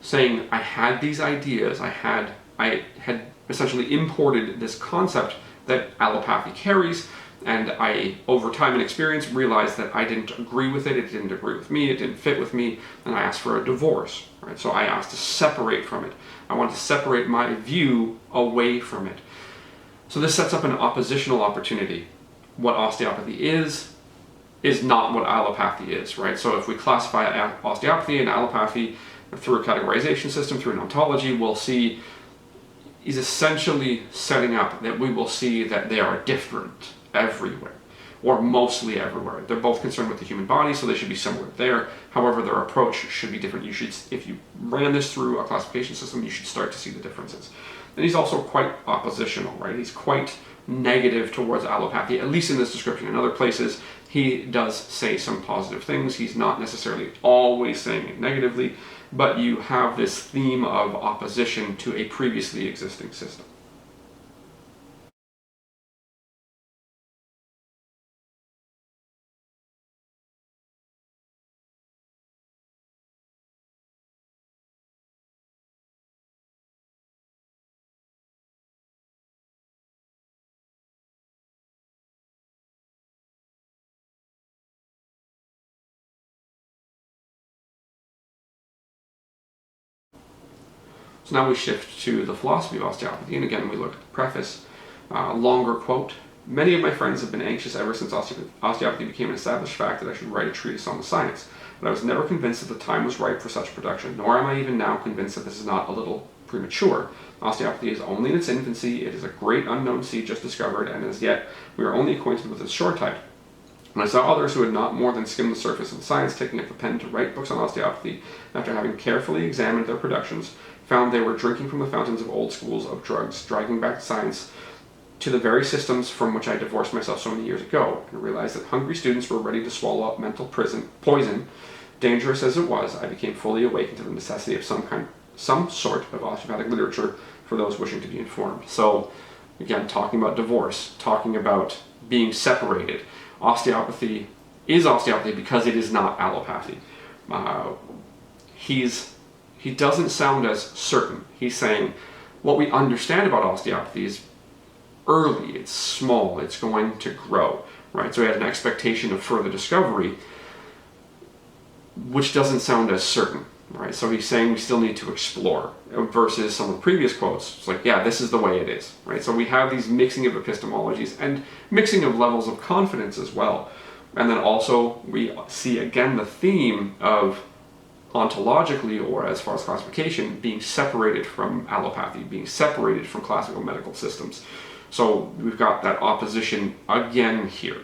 saying I had these ideas, I had essentially imported this concept that allopathy carries, and I, over time and experience, realized that I didn't agree with it, it didn't agree with me, it didn't fit with me, and I asked for a divorce, right? So I asked to separate from it. I wanted to separate my view away from it. So this sets up an oppositional opportunity. What osteopathy is not what allopathy is, right? So if we classify osteopathy and allopathy through a categorization system, through an ontology, we'll see he's essentially setting up that we will see that they are different everywhere, or mostly everywhere. They're both concerned with the human body, so they should be similar there. However, their approach should be different. If you ran this through a classification system, you should start to see the differences. And he's also quite oppositional, right? He's quite negative towards allopathy, at least in this description. In other places, he does say some positive things. He's not necessarily always saying it negatively, but you have this theme of opposition to a previously existing system. So now we shift to the philosophy of osteopathy, and again we look at the preface. Longer quote. Many of my friends have been anxious ever since osteopathy became an established fact that I should write a treatise on the science, but I was never convinced that the time was ripe for such production, nor am I even now convinced that this is not a little premature. Osteopathy is only in its infancy, it is a great unknown seed just discovered, and as yet we are only acquainted with its short type. When I saw others who had not more than skimmed the surface of science taking up the pen to write books on osteopathy, after having carefully examined their productions, found they were drinking from the fountains of old schools of drugs, dragging back science to the very systems from which I divorced myself so many years ago, and realized that hungry students were ready to swallow up mental poison. Dangerous as it was, I became fully awakened to the necessity of some sort of osteopathic literature for those wishing to be informed. So Again, talking about divorce, talking about being separated. Osteopathy is osteopathy because it is not allopathy. He doesn't sound as certain. He's saying what we understand about osteopathy is early, it's small, it's going to grow, right? So he had an expectation of further discovery, which doesn't sound as certain, right? So he's saying we still need to explore, versus some of the previous quotes. It's like, yeah, this is the way it is, right? So we have these mixing of epistemologies and mixing of levels of confidence as well. And then also we see again the theme of ontologically, or as far as classification, being separated from allopathy, being separated from classical medical systems. So we've got that opposition again here.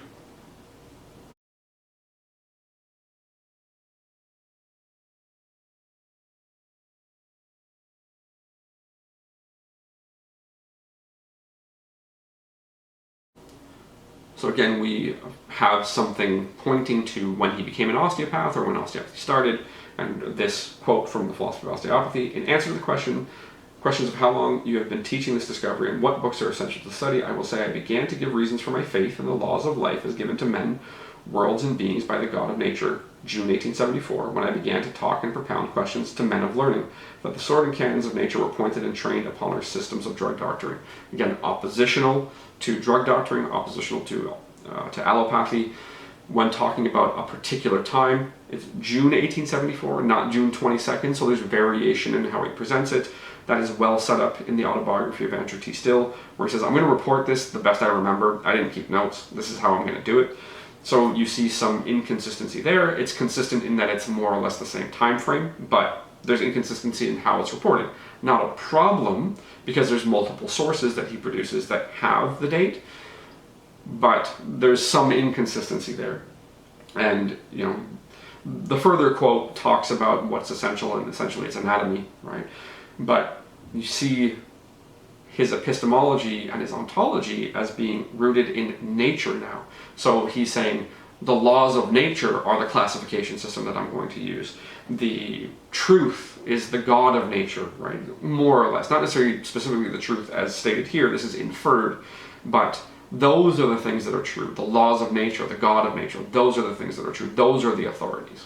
So again, we have something pointing to when he became an osteopath or when osteopathy started, and this quote from the philosophy of osteopathy: in answer to the questions of how long you have been teaching this discovery and what books are essential to study, I will say I began to give reasons for my faith in the laws of life as given to men, worlds, and beings by the God of nature, June 1874, when I began to talk and propound questions to men of learning, that the sword and cannons of nature were pointed and trained upon our systems of drug doctrine. Again, oppositional to drug doctrine, oppositional to allopathy. When talking about a particular time, it's June 1874, not June 22nd, so there's variation in how he presents it. That is well set up in the autobiography of Andrew T. Still, where he says, I'm going to report this the best I remember. I didn't keep notes. This is how I'm going to do it. So you see some inconsistency there. It's consistent in that it's more or less the same time frame, but there's inconsistency in how it's reported. Not a problem, because there's multiple sources that he produces that have the date, but there's some inconsistency there. And, you know, the further quote talks about what's essential, and essentially it's anatomy, right? But you see his epistemology and his ontology as being rooted in nature now. So he's saying the laws of nature are the classification system that I'm going to use. The truth is the God of nature, right? More or less. Not necessarily specifically the truth as stated here, this is inferred, but those are the things that are true. The laws of nature, the God of nature, those are the things that are true. Those are the authorities.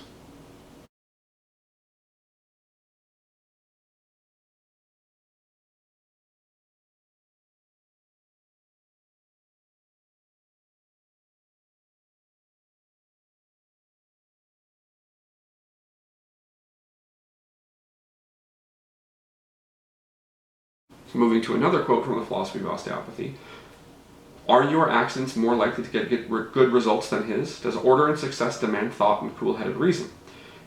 So moving to another quote from the philosophy of osteopathy. Are your accidents more likely to get good results than his? Does order and success demand thought and cool-headed reason?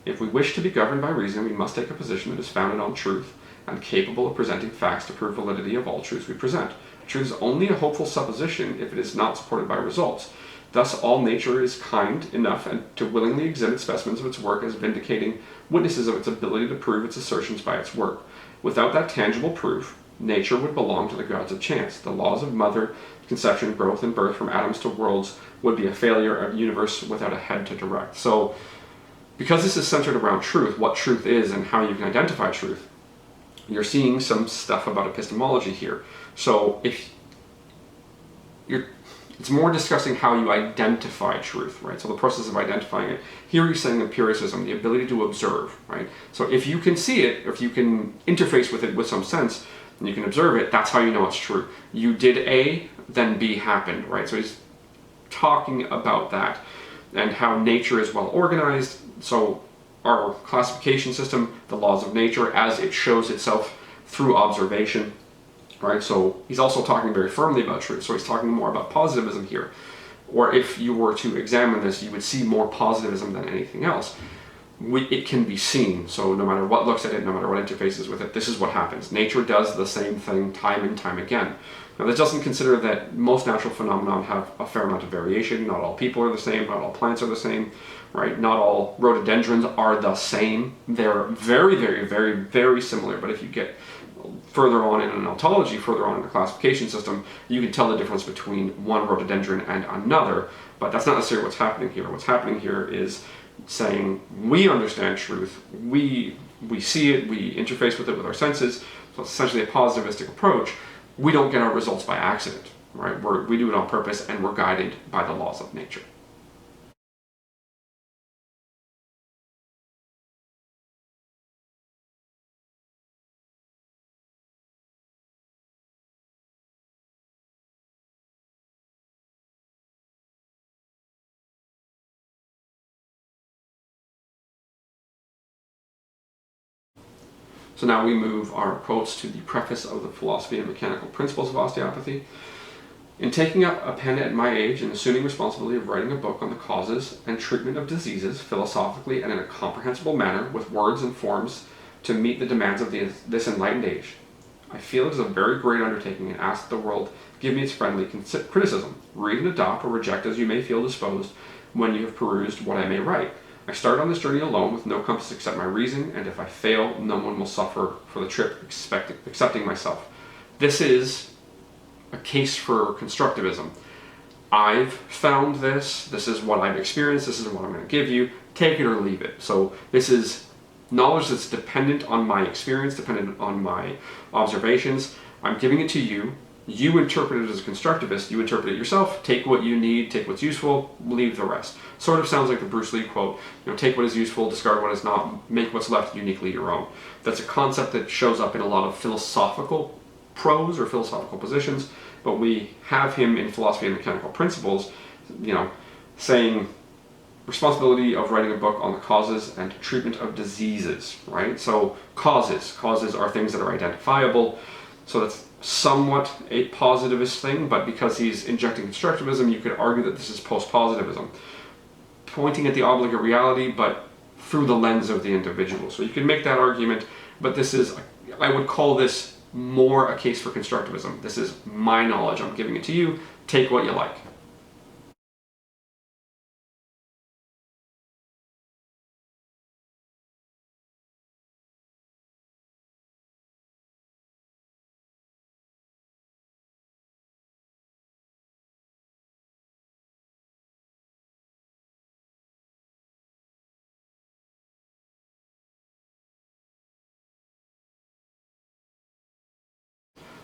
If we wish to be governed by reason, we must take a position that is founded on truth and capable of presenting facts to prove validity of all truths we present. Truth is only a hopeful supposition if it is not supported by results. Thus, all nature is kind enough and to willingly exhibit specimens of its work as vindicating witnesses of its ability to prove its assertions by its work. Without that tangible proof, nature would belong to the gods of chance. The laws of mother, conception, growth, and birth from atoms to worlds would be a failure of a universe without a head to direct. So, because this is centered around truth, what truth is and how you can identify truth, you're seeing some stuff about epistemology here. So, it's more discussing how you identify truth, right? So the process of identifying it. Here you're saying empiricism, the ability to observe, right? So if you can see it, if you can interface with it with some sense, and you can observe it, that's how you know it's true. You did A, then B happened, right? So he's talking about that and how nature is well organized. So our classification system, the laws of nature as it shows itself through observation, right? So he's also talking very firmly about truth. So he's talking more about positivism here. Or if you were to examine this, you would see more positivism than anything else. It can be seen, so no matter what looks at it, no matter what interfaces with it, this is what happens. Nature does the same thing time and time again. Now this doesn't consider that most natural phenomena have a fair amount of variation. Not all people are the same, not all plants are the same, right? Not all rhododendrons are the same. They're very, very, very, very similar, but if you get further on in an ontology, further on in the classification system, you can tell the difference between one rhododendron and another, but that's not necessarily what's happening here. What's happening here is saying we understand truth, we see it, we interface with it with our senses, so it's essentially a positivistic approach, we don't get our results by accident, right? We do it on purpose, and we're guided by the laws of nature. So now we move our quotes to the preface of the Philosophy and Mechanical Principles of Osteopathy. In taking up a pen at my age and assuming responsibility of writing a book on the causes and treatment of diseases philosophically and in a comprehensible manner with words and forms to meet the demands of this enlightened age, I feel it is a very great undertaking and ask the world give me its friendly criticism. Read and adopt or reject as you may feel disposed when you have perused what I may write. I start on this journey alone with no compass except my reason, and if I fail, no one will suffer for the trip excepting myself. This is a case for constructivism. I've found this is what I've experienced, this is what I'm going to give you, take it or leave it. So this is knowledge that's dependent on my experience, dependent on my observations. I'm giving it to you. You interpret it as a constructivist, you interpret it yourself, take what you need, take what's useful, leave the rest. Sort of sounds like the Bruce Lee quote, take what is useful, discard what is not, make what's left uniquely your own. That's a concept that shows up in a lot of philosophical prose or philosophical positions, but we have him in Philosophy and Mechanical Principles, saying responsibility of writing a book on the causes and treatment of diseases, right? So causes are things that are identifiable, so that's somewhat a positivist thing, but because he's injecting constructivism, you could argue that this is post-positivism, pointing at the obligate reality, but through the lens of the individual. So you can make that argument, but this is, I would call this more a case for constructivism. This is my knowledge, I'm giving it to you, take what you like.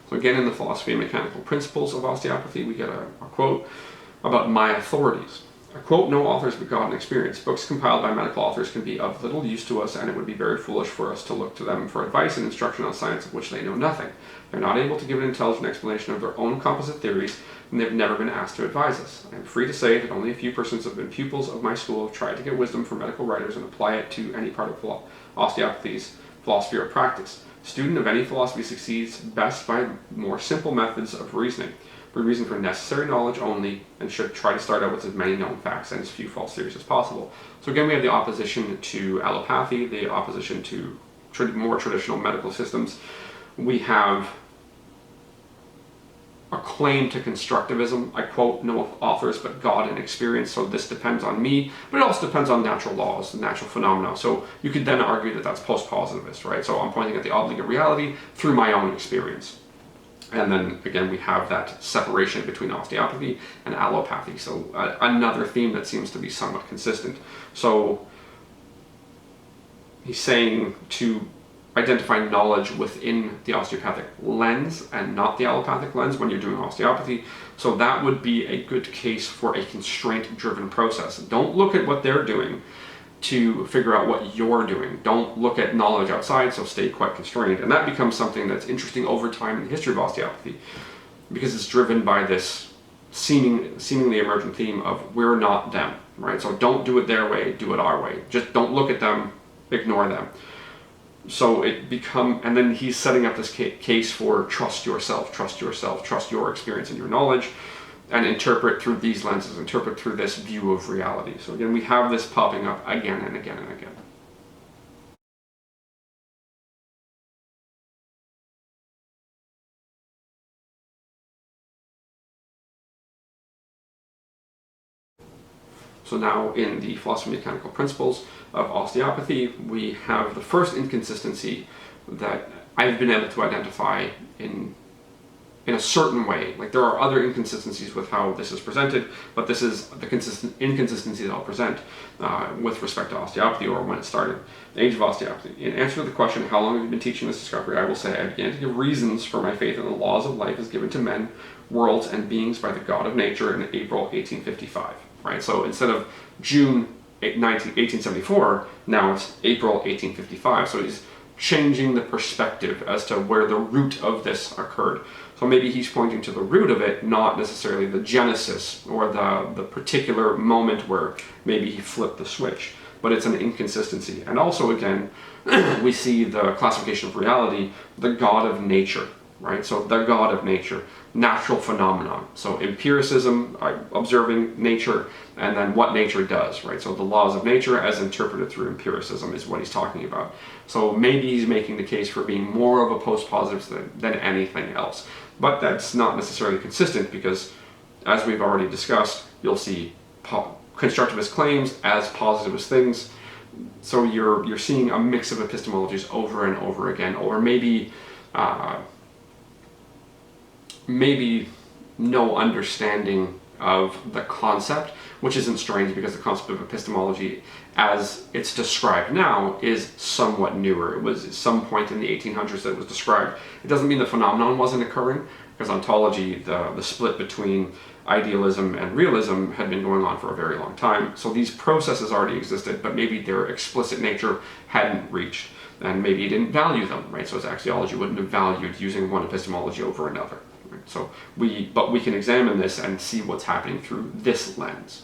So again, in the Philosophy and Mechanical Principles of Osteopathy, we get a quote about my authorities. I quote no author's begotten experience. Books compiled by medical authors can be of little use to us, and it would be very foolish for us to look to them for advice and instruction on science of which they know nothing. They're not able to give an intelligent explanation of their own composite theories, and they've never been asked to advise us. I am free to say that only a few persons have been pupils of my school, have tried to get wisdom from medical writers and apply it to any part of osteopathy's philosophy or practice. Student of any philosophy succeeds best by more simple methods of reasoning. We reason for necessary knowledge only and should try to start out with as many known facts and as few false theories as possible. So again, we have the opposition to allopathy, the opposition to more traditional medical systems. We have a claim to constructivism. I quote no authors but God and experience, so this depends on me, but it also depends on natural laws and natural phenomena. So you could then argue that that's post-positivist, right? So I'm pointing at the obligate reality through my own experience. And then again, we have that separation between osteopathy and allopathy. So another theme that seems to be somewhat consistent. So he's saying to identify knowledge within the osteopathic lens and not the allopathic lens when you're doing osteopathy. So that would be a good case for a constraint-driven process. Don't look at what they're doing to figure out what you're doing. Don't look at knowledge outside, so stay quite constrained. And that becomes something that's interesting over time in the history of osteopathy, because it's driven by this seemingly emergent theme of we're not them, right? So don't do it their way, do it our way. Just don't look at them, ignore them. So and then he's setting up this case for trust yourself, trust your experience and your knowledge, and interpret through these lenses, interpret through this view of reality. So again, we have this popping up again and again and again. So now in the Philosophy and Mechanical Principles of Osteopathy, we have the first inconsistency that I've been able to identify in in a certain way. Like, there are other inconsistencies with how this is presented, but this is the inconsistency that I'll present with respect to osteopathy, or when it started, the age of osteopathy. In answer to the question, how long have you been teaching this discovery, I will say, I began to give reasons for my faith in the laws of life as given to men, worlds, and beings by the God of nature in April 1855. Right? So instead of June 1874, now it's April 1855. So he's changing the perspective as to where the root of this occurred. So maybe he's pointing to the root of it, not necessarily the genesis or the particular moment where maybe he flipped the switch, but it's an inconsistency. And also, again, we see the classification of reality, the God of nature, right? So the God of nature, natural phenomenon. So empiricism, observing nature, and then what nature does, right? So the laws of nature as interpreted through empiricism is what he's talking about. So maybe he's making the case for being more of a post-positivist than anything else. But that's not necessarily consistent, because, as we've already discussed, you'll see constructivist claims as positivist things. So you're seeing a mix of epistemologies over and over again, or maybe no understanding of the concept, which isn't strange because the concept of epistemology as it's described now is somewhat newer. It was at some point in the 1800s that it was described. It doesn't mean the phenomenon wasn't occurring, because ontology, the split between idealism and realism, had been going on for a very long time. So these processes already existed, but maybe their explicit nature hadn't reached, and maybe he didn't value them, right? So his axiology wouldn't have valued using one epistemology over another. Right? So we can examine this and see what's happening through this lens.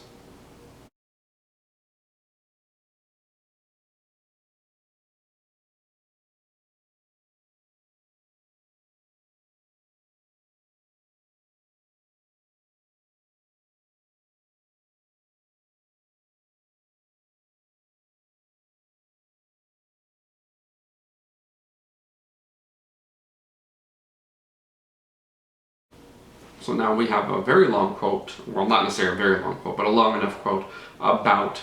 So now we have a very long quote, well, not necessarily a very long quote, but a long enough quote about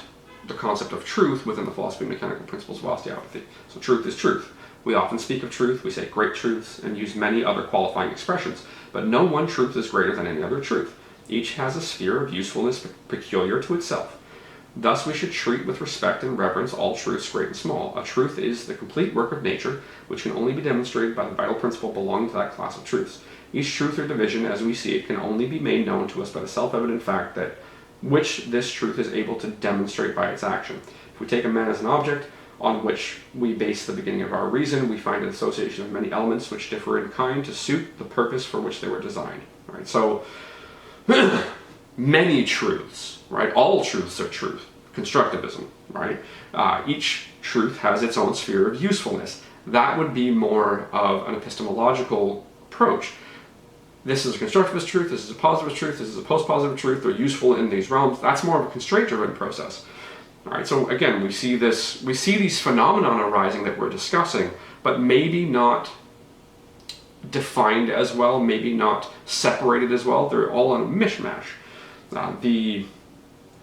the concept of truth within the philosophy and mechanical principles of osteopathy. So truth is truth. We often speak of truth, we say great truths, and use many other qualifying expressions, but no one truth is greater than any other truth. Each has a sphere of usefulness peculiar to itself. Thus we should treat with respect and reverence all truths, great and small. A truth is the complete work of nature, which can only be demonstrated by the vital principle belonging to that class of truths. Each truth or division, as we see it, can only be made known to us by the self-evident fact that which this truth is able to demonstrate by its action. If we take a man as an object on which we base the beginning of our reason, we find an association of many elements which differ in kind to suit the purpose for which they were designed. Right? So, many truths, right? All truths are truth. Constructivism, right? Each truth has its own sphere of usefulness. That would be more of an epistemological approach. This is a constructivist truth, this is a positivist truth, this is a post-positive truth, they're useful in these realms. That's more of a constraint-driven process. All right, so again, we see these phenomena arising that we're discussing, but maybe not defined as well, maybe not separated as well. They're all in a mishmash.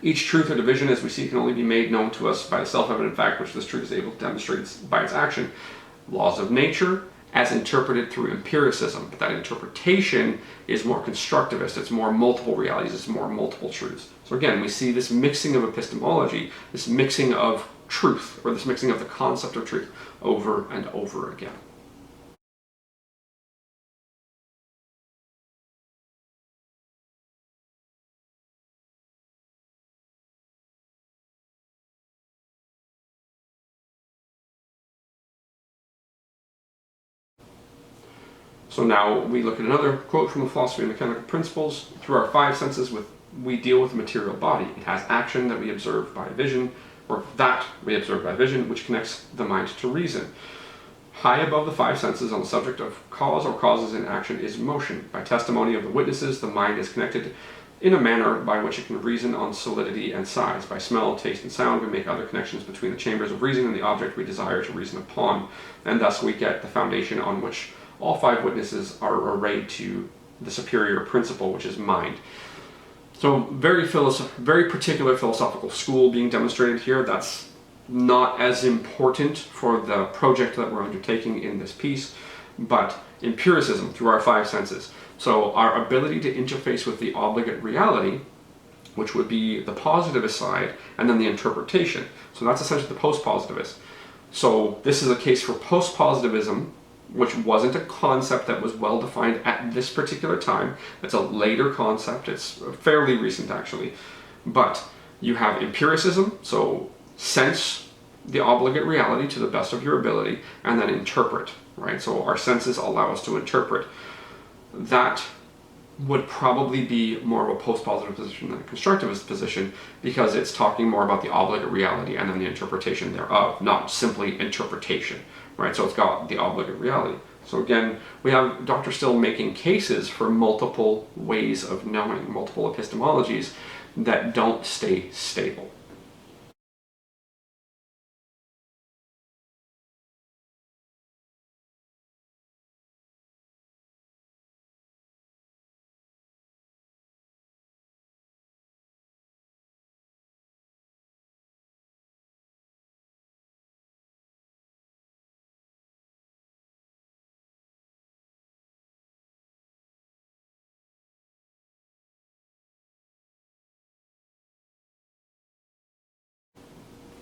Each truth or division, as we see, can only be made known to us by the self-evident fact which this truth is able to demonstrate by its action. Laws of nature, as interpreted through empiricism, but that interpretation is more constructivist, it's more multiple realities, it's more multiple truths. So again, we see this mixing of epistemology, this mixing of truth, or this mixing of the concept of truth over and over again. So now we look at another quote from the philosophy of mechanical principles. Through our five senses, we deal with the material body. It has action that we observe by vision, or that we observe by vision, which connects the mind to reason. High above the five senses on the subject of cause or causes in action is motion. By testimony of the witnesses, the mind is connected in a manner by which it can reason on solidity and size. By smell, taste, and sound, we make other connections between the chambers of reason and the object we desire to reason upon, and thus we get the foundation on which all five witnesses are arrayed to the superior principle, which is mind. So very particular philosophical school being demonstrated here. That's not as important for the project that we're undertaking in this piece. but empiricism through our five senses. So our ability to interface with the obligate reality, which would be the positivist side, and then the interpretation. So that's essentially the post-positivist. So this is a case for post-positivism, which wasn't a concept that was well defined at this particular time. It's a later concept. It's fairly recent, actually. But you have empiricism, so sense the obligate reality to the best of your ability, and then interpret, right? So our senses allow us to interpret. That would probably be more of a post-positive position than a constructivist position, because it's talking more about the obligate reality and then the interpretation thereof, not simply interpretation, right? So it's got the obligate reality. So again, we have Dr. Still making cases for multiple ways of knowing, multiple epistemologies that don't stay stable.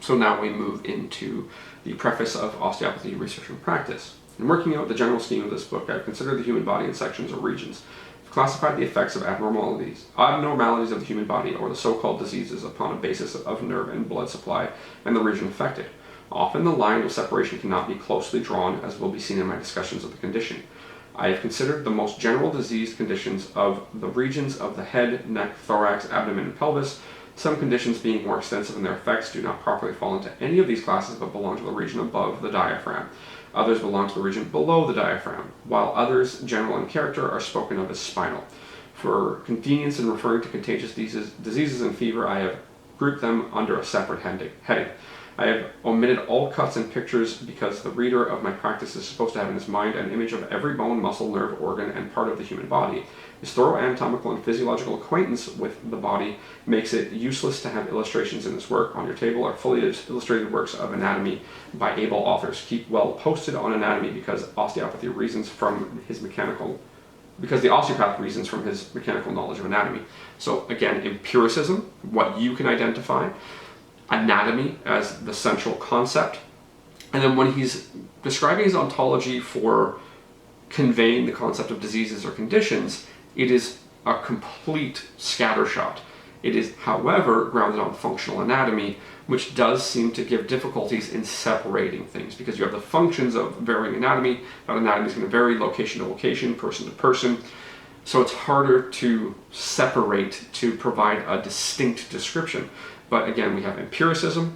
So now we move into the preface of Osteopathy, Research and Practice. In working out the general scheme of this book, I've considered the human body in sections or regions. I've classified the effects of abnormalities of the human body, or the so-called diseases, upon a basis of nerve and blood supply and the region affected. Often the line of separation cannot be closely drawn, as will be seen in my discussions of the condition. I have considered the most general diseased conditions of the regions of the head, neck, thorax, abdomen, and pelvis. Some conditions, being more extensive in their effects, do not properly fall into any of these classes but belong to the region above the diaphragm. Others belong to the region below the diaphragm, while others, general in character, are spoken of as spinal. For convenience in referring to contagious diseases and fever, I have grouped them under a separate heading. I have omitted all cuts and pictures because the reader of my practice is supposed to have in his mind an image of every bone, muscle, nerve, organ, and part of the human body. His thorough anatomical and physiological acquaintance with the body makes it useless to have illustrations in this work. On your table are fully illustrated works of anatomy by able authors. Keep well posted on anatomy, because the osteopath reasons from his mechanical knowledge of anatomy. So again, empiricism, what you can identify, anatomy as the central concept, and then when he's describing his ontology for conveying the concept of diseases or conditions, it is a complete scattershot. It is, however, grounded on functional anatomy, which does seem to give difficulties in separating things, because you have the functions of varying anatomy. That anatomy is going to vary location to location, person to person. So it's harder to separate, to provide a distinct description. But again, we have empiricism,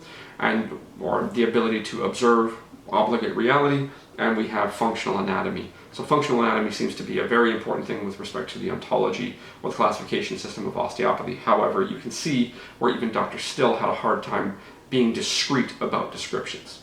or the ability to observe obligate reality, and we have functional anatomy. So functional anatomy seems to be a very important thing with respect to the ontology or the classification system of osteopathy. However, you can see where even Dr. Still had a hard time being discrete about descriptions.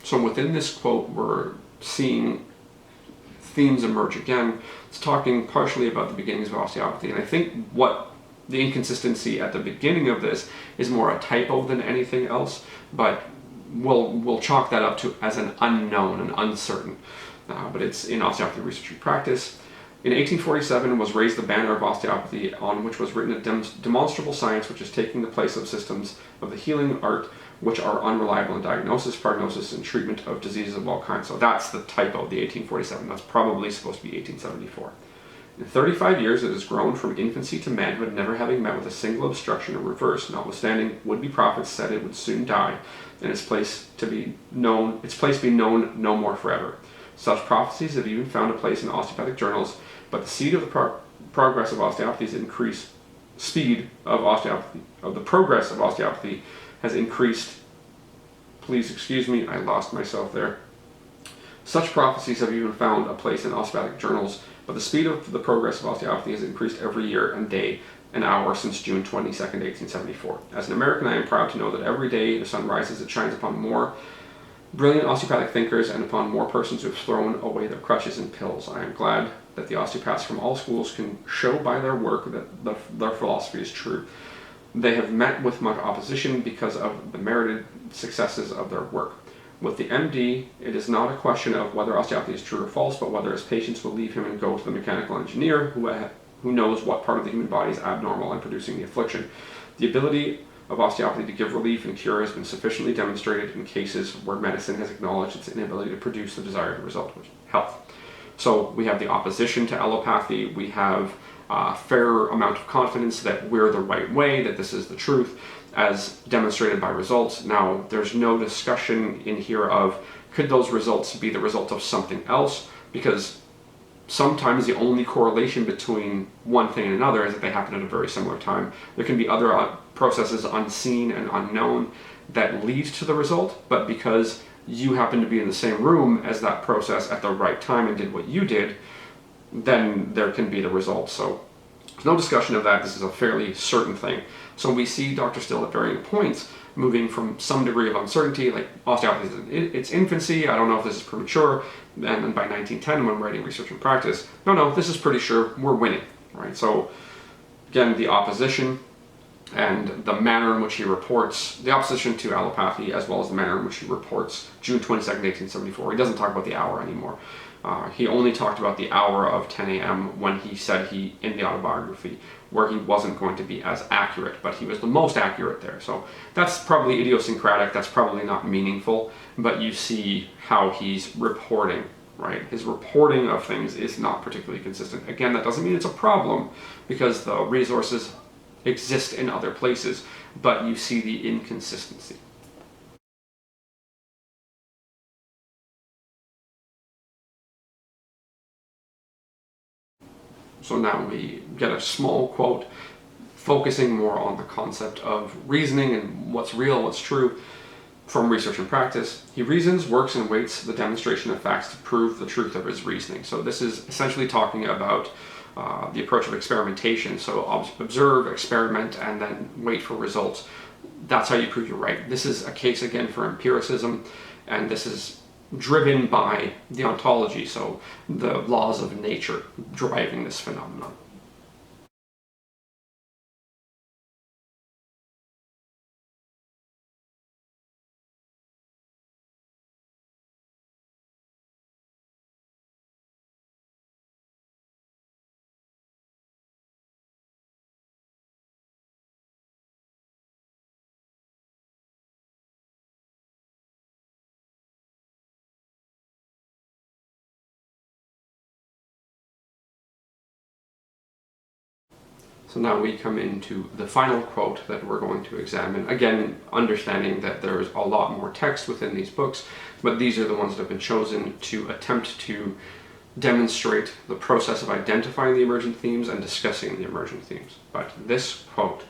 So within this quote, we're seeing themes emerge again. It's talking partially about the beginnings of osteopathy, and I think what the inconsistency at the beginning of this is more a typo than anything else, but we'll chalk that up to as an unknown, an uncertain. But it's in Osteopathy, Research and Practice. In 1847 was raised the banner of osteopathy, on which was written a demonstrable science which is taking the place of systems of the healing art, which are unreliable in diagnosis, prognosis, and treatment of diseases of all kinds. So that's the typo, the 1847. That's probably supposed to be 1874. In 35 years, it has grown from infancy to manhood, never having met with a single obstruction or reverse, notwithstanding would-be prophets said it would soon die, and its place be known no more forever. Such prophecies have even found a place in osteopathic journals, but the seed of the progress of osteopathy's progress of osteopathy has increased. Please excuse me, I lost myself there. Such prophecies have even found a place in osteopathic journals, but the speed of the progress of osteopathy has increased every year and day and hour since June 22nd, 1874. As an American, I am proud to know that every day the sun rises, it shines upon more brilliant osteopathic thinkers and upon more persons who have thrown away their crutches and pills. I am glad that the osteopaths from all schools can show by their work that their philosophy is true. They have met with much opposition because of the merited successes of their work. With the MD, it is not a question of whether osteopathy is true or false, but whether his patients will leave him and go to the mechanical engineer who knows what part of the human body is abnormal and producing the affliction. The ability of osteopathy to give relief and cure has been sufficiently demonstrated in cases where medicine has acknowledged its inability to produce the desired result, which is health. So we have the opposition to allopathy, we have a fair amount of confidence that we're the right way, that this is the truth, as demonstrated by results. Now, there's no discussion in here of could those results be the result of something else, because sometimes the only correlation between one thing and another is that they happen at a very similar time. There can be other processes unseen and unknown that lead to the result, but because you happen to be in the same room as that process at the right time and did what you did, then there can be the result. So there's no discussion of that. This is a fairly certain thing. So we see Dr. Still at varying points moving from some degree of uncertainty, like osteopathy is in its infancy, I don't know if this is premature, and then by 1910 when writing Research and Practice, no, this is pretty sure, we're winning, right? So again, the opposition and the manner in which he reports, the opposition to allopathy as well as the manner in which he reports June 22nd, 1874. He doesn't talk about the hour anymore. He only talked about the hour of 10 a.m. when he said in the autobiography, where he wasn't going to be as accurate, but he was the most accurate there. So that's probably idiosyncratic, that's probably not meaningful, but you see how he's reporting, right? His reporting of things is not particularly consistent. Again, that doesn't mean it's a problem, because the resources exist in other places, but you see the inconsistency. So now we get a small quote focusing more on the concept of reasoning and what's real, what's true, from Research and Practice. He reasons, works, and waits the demonstration of facts to prove the truth of his reasoning. So this is essentially talking about the approach of experimentation. So observe, experiment, and then wait for results. That's how you prove you're right. This is a case again for empiricism, and this is driven by the ontology, so the laws of nature driving this phenomenon. So now we come into the final quote that we're going to examine. Again, understanding that there's a lot more text within these books, but these are the ones that have been chosen to attempt to demonstrate the process of identifying the emergent themes and discussing the emergent themes. But this quote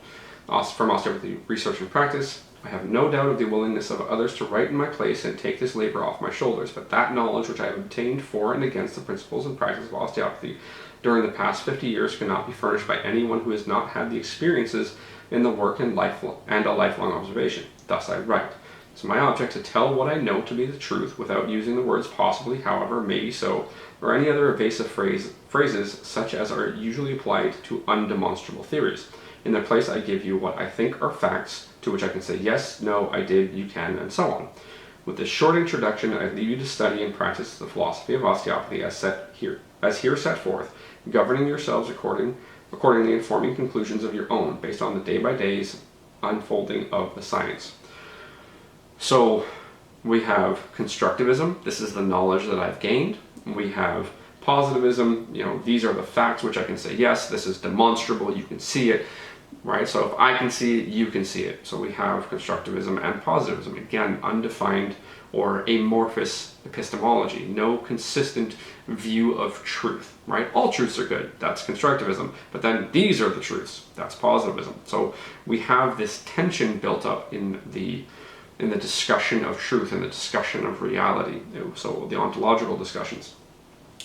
from Osteopathy Research and Practice: I have no doubt of the willingness of others to write in my place and take this labor off my shoulders, but that knowledge which I have obtained for and against the principles and practice of osteopathy during the past 50 years cannot be furnished by anyone who has not had the experiences in the work and a lifelong observation. Thus I write. It's my object to tell what I know to be the truth without using the words possibly, however, maybe so, or any other evasive phrases such as are usually applied to undemonstrable theories. In their place I give you what I think are facts, to which I can say yes, no, I did, you can, and so on. With this short introduction, I leave you to study and practice the philosophy of osteopathy as here set forth, governing yourselves accordingly and forming conclusions of your own, based on the day-by-days unfolding of the science. So we have constructivism, this is the knowledge that I've gained. We have positivism, these are the facts which I can say, yes, this is demonstrable, you can see it, right? So if I can see it, you can see it. So we have constructivism and positivism, again, undefined or amorphous epistemology, no consistent view of truth, right? All truths are good, that's constructivism, but then these are the truths, that's positivism. So we have this tension built up in the in the discussion of truth and the discussion of reality. So the ontological discussions,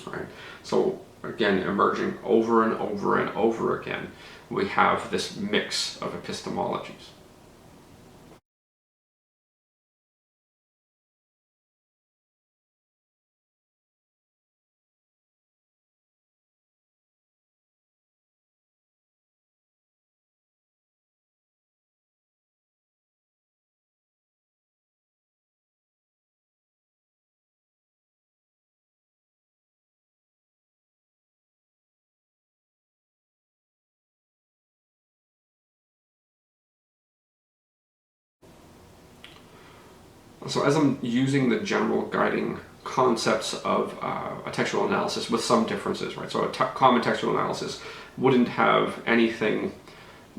right? So again, emerging over and over and over again, we have this mix of epistemologies. So as I'm using the general guiding concepts of a textual analysis with some differences, right? So a common textual analysis wouldn't have anything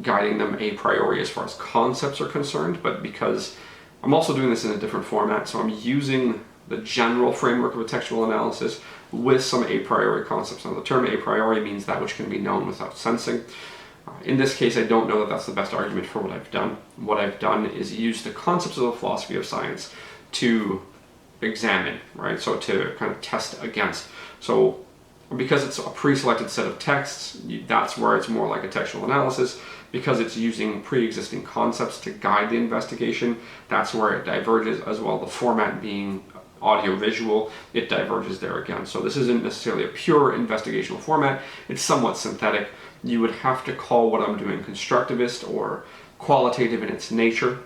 guiding them a priori as far as concepts are concerned, but because I'm also doing this in a different format, so I'm using the general framework of a textual analysis with some a priori concepts. Now the term a priori means that which can be known without sensing. In this case, I don't know that that's the best argument for what I've done. What I've done is use the concepts of the philosophy of science to examine, right? So to kind of test against. So because it's a pre-selected set of texts, that's where it's more like a textual analysis. Because it's using pre-existing concepts to guide the investigation, that's where it diverges as well. The format being audio-visual, it diverges there again. So this isn't necessarily a pure investigational format. It's somewhat synthetic. You would have to call what I'm doing constructivist or qualitative in its nature,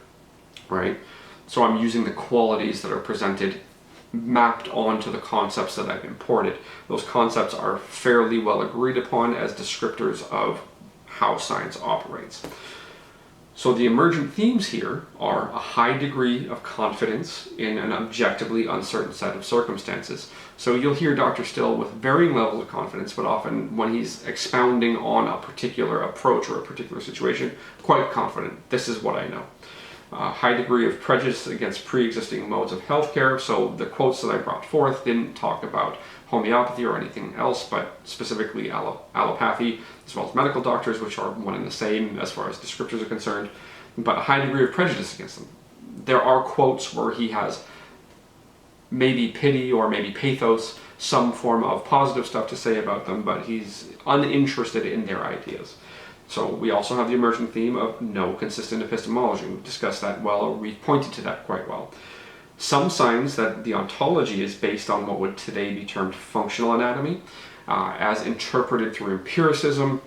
right? So I'm using the qualities that are presented mapped onto the concepts that I've imported. Those concepts are fairly well agreed upon as descriptors of how science operates. So the emergent themes here are a high degree of confidence in an objectively uncertain set of circumstances. So you'll hear Dr. Still with varying levels of confidence, but often when he's expounding on a particular approach or a particular situation, quite confident. This is what I know. High degree of prejudice against pre-existing modes of healthcare. So the quotes that I brought forth didn't talk about homeopathy or anything else, but specifically allopathy, as well as medical doctors, which are one and the same as far as descriptors are concerned, but a high degree of prejudice against them. There are quotes where he has maybe pity or maybe pathos, some form of positive stuff to say about them, but he's uninterested in their ideas. So we also have the emergent theme of no consistent epistemology. We've discussed that well, or we've pointed to that quite well. Some signs that the ontology is based on what would today be termed functional anatomy, as interpreted through empiricism,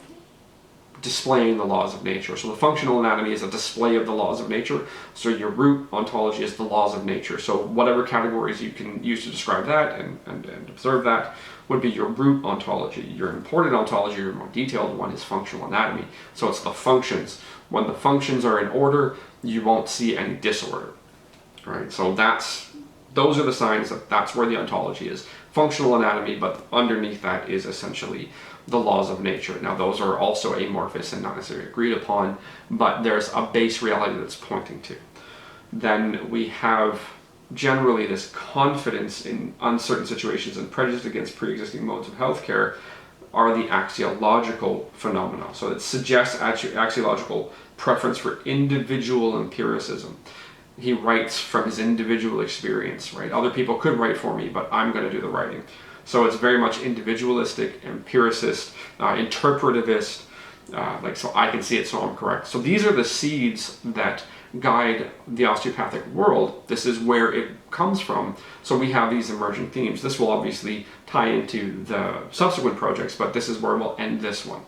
displaying the laws of nature. So the functional anatomy is a display of the laws of nature. So your root ontology is the laws of nature. So whatever categories you can use to describe that and observe that would be your root ontology. Your imported ontology, your more detailed one, is functional anatomy. So it's the functions. When the functions are in order, you won't see any disorder. Right? So those are the signs that that's where the ontology is. Functional anatomy, but underneath that is essentially the laws of nature. Now those are also amorphous and not necessarily agreed upon, but there's a base reality that's pointing to. Then we have generally this confidence in uncertain situations and prejudice against pre-existing modes of healthcare are the axiological phenomena. So it suggests axiological preference for individual empiricism. He writes from his individual experience, right? Other people could write for me, but I'm going to do the writing. So it's very much individualistic, empiricist, interpretivist, so I can see it, so I'm correct. So these are the seeds that guide the osteopathic world. This is where it comes from. So we have these emergent themes. This will obviously tie into the subsequent projects, but this is where we'll end this one.